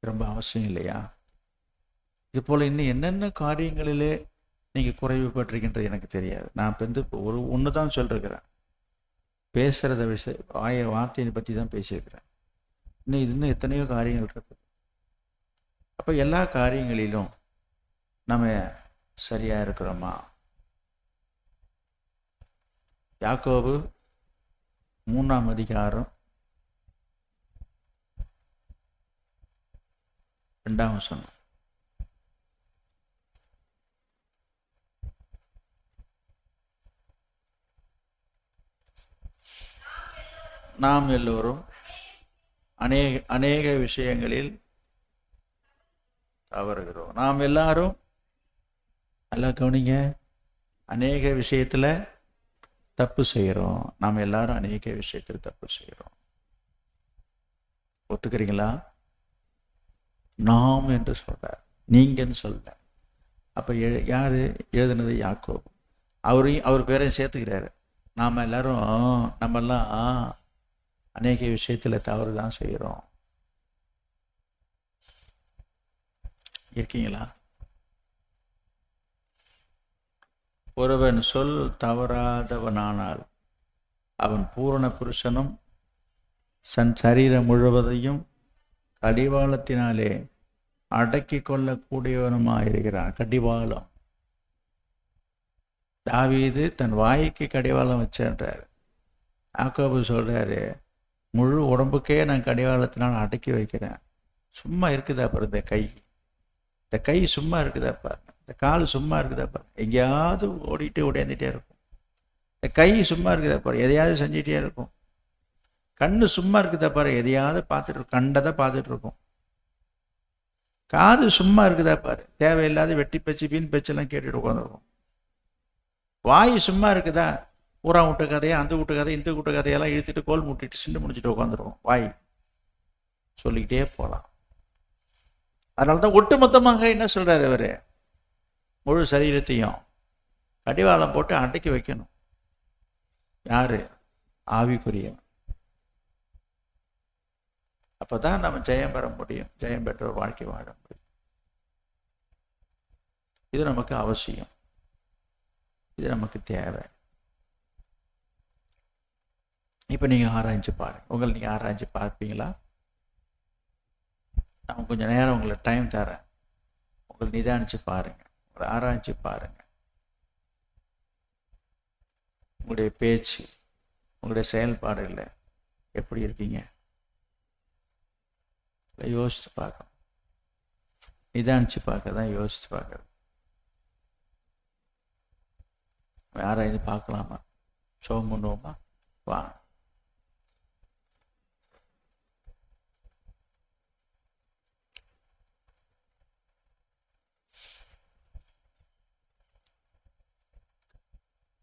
ரொம்ப அவசியம் இல்லையா? இது போல் இன்னும் என்னென்ன காரியங்களிலே நீங்கள் குறைவு பட்டிருக்கின்றது எனக்கு தெரியாது. நான் இப்போ ஒன்று தான் சொல்லிருக்கிறேன், பேசுகிறத வார்த்தையை பற்றி தான் பேசியிருக்கிறேன். இன்னும் எத்தனையோ காரியங்கள் இருக்குது. அப்போ எல்லா காரியங்களிலும் நம்ம சரியாக இருக்கிறோமா? யாக்கோபு 3ஆம் அதிகாரம் 2ஆம் வசனம். நாம் எல்லோரும் அநேக விஷயங்களில் தவறுகிறோம். நாம் எல்லாரும் நல்லா கவனிங்க, அநேக விஷயத்தில் தப்பு செய்கிறோம். நாம் எல்லாரும் அநேக விஷயத்தில் தப்பு செய்கிறோம். ஒத்துக்கிறீங்களா? நாம் என்று சொல்றார், நீங்கன்னு சொல்ற. அப்போ யார் எழுதுனது? யாக்கோபு. அவர் பேரையும் சேர்த்துக்கிறாரு. நாம் எல்லாரும் நம்மெல்லாம் அநேக விஷயத்தில் தவறு தான் செய்கிறோம். இருக்கீங்களா? ஒருவன் சொல் தவறாதவனானால் அவன் பூரண புருஷனும் சரீரம் முழுவதையும் கடிவாளத்தினாலே அடக்கி கொள்ளக்கூடியவனுமாயிருக்கிறான். கடிவாளம். தாவீது தன் வாய்க்கு கடிவாளம் வச்சேன்றார். யாக்கோபு சொல்றாரு, முழு உடம்புக்கே நான் கடிவாளத்தினால் அடக்கி வைக்கிறேன். சும்மா இருக்குதா பாரு இந்த கை சும்மா இருக்குதா பாரு, இந்த கால் சும்மா இருக்குதா பாரு, எங்கேயாவது ஓடிட்டு ஓடியாந்துட்டே இருக்கும். இந்த கை சும்மா இருக்குதா பாரு, எதையாவது செஞ்சிட்டே இருக்கும். கண்ணு சும்மா இருக்குதா பாரு, எதையாவது பார்த்துட்டு இருக்கும், கண்டதை பார்த்துட்டு இருக்கும். காது சும்மா இருக்குதா பாரு, தேவையில்லாத வெட்டி பேச்சு வீண் பேச்செல்லாம் கேட்டுட்டு உட்காந்துருக்கும். வாய் சும்மா இருக்குதா, ஊரா விட்ட கதையை, அந்த வீட்டு கதை, இந்த வீட்டு கதையெல்லாம் இழுத்துட்டு கோல் முட்டிட்டு சிண்டு முடிச்சுட்டு உட்காந்துருக்கும். வாய் சொல்லிக்கிட்டே போகலாம். அதனால தான் ஒட்டுமொத்தமாக என்ன சொல்றாரு இவர், முழு சரீரத்தையும் கடிவாளம் போட்டு அடக்கி வைக்கணும். யாரு? ஆவிக்குரியவன். அப்பதான் நம்ம ஜெயம் பெற முடியும், ஜெயம் பெற்ற ஒரு வாழ்க்கை வாழ முடியும். இது நமக்கு அவசியம், இது நமக்கு தேவை. இப்ப நீங்க ஆராய்ச்சி பாருங்க, நீங்க ஆராய்ச்சி பார்ப்பீங்களா? நான் கொஞ்சம் நேரம் உங்களை டைம் தரேன், உங்களை நிதானிச்சு பாருங்க, உங்களை ஆராய்ச்சி பாருங்க. உங்களுடைய பேச்சு, உங்களுடைய செயல்பாடுல எப்படி இருக்கீங்க யோசித்து பார்க்கணும். நிதானிச்சு பார்க்க தான் யோசித்து பார்க்கறது. ஆராய்ச்சி பார்க்கலாமா? சோம் பண்ணுவோமா? வா.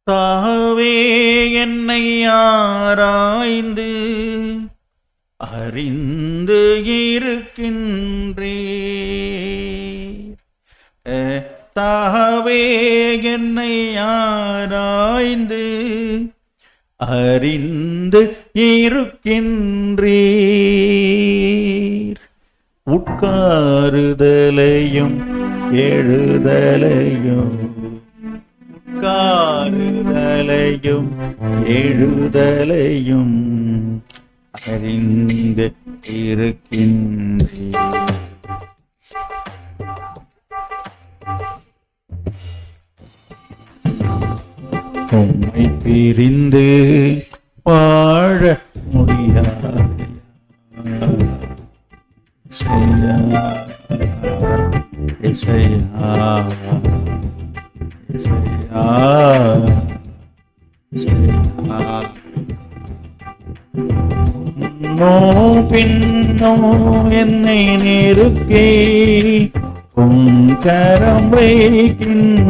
தாவே என்னை ஆராய்ந்து அறிந்து இருக்கின்றீர். தாவே என்னை ஆராய்ந்து அறிந்து இருக்கின்றீர். உட்காருதலையும் எழுதலையும், உட்காருதலையும் எழுதலையும் அறிந்து இருக்கின்றீர். உம்மை பிரிந்து வாழ முடியாது. பின்னோ என்னை நெருக்கி உன் கரம் வைக்கின்ற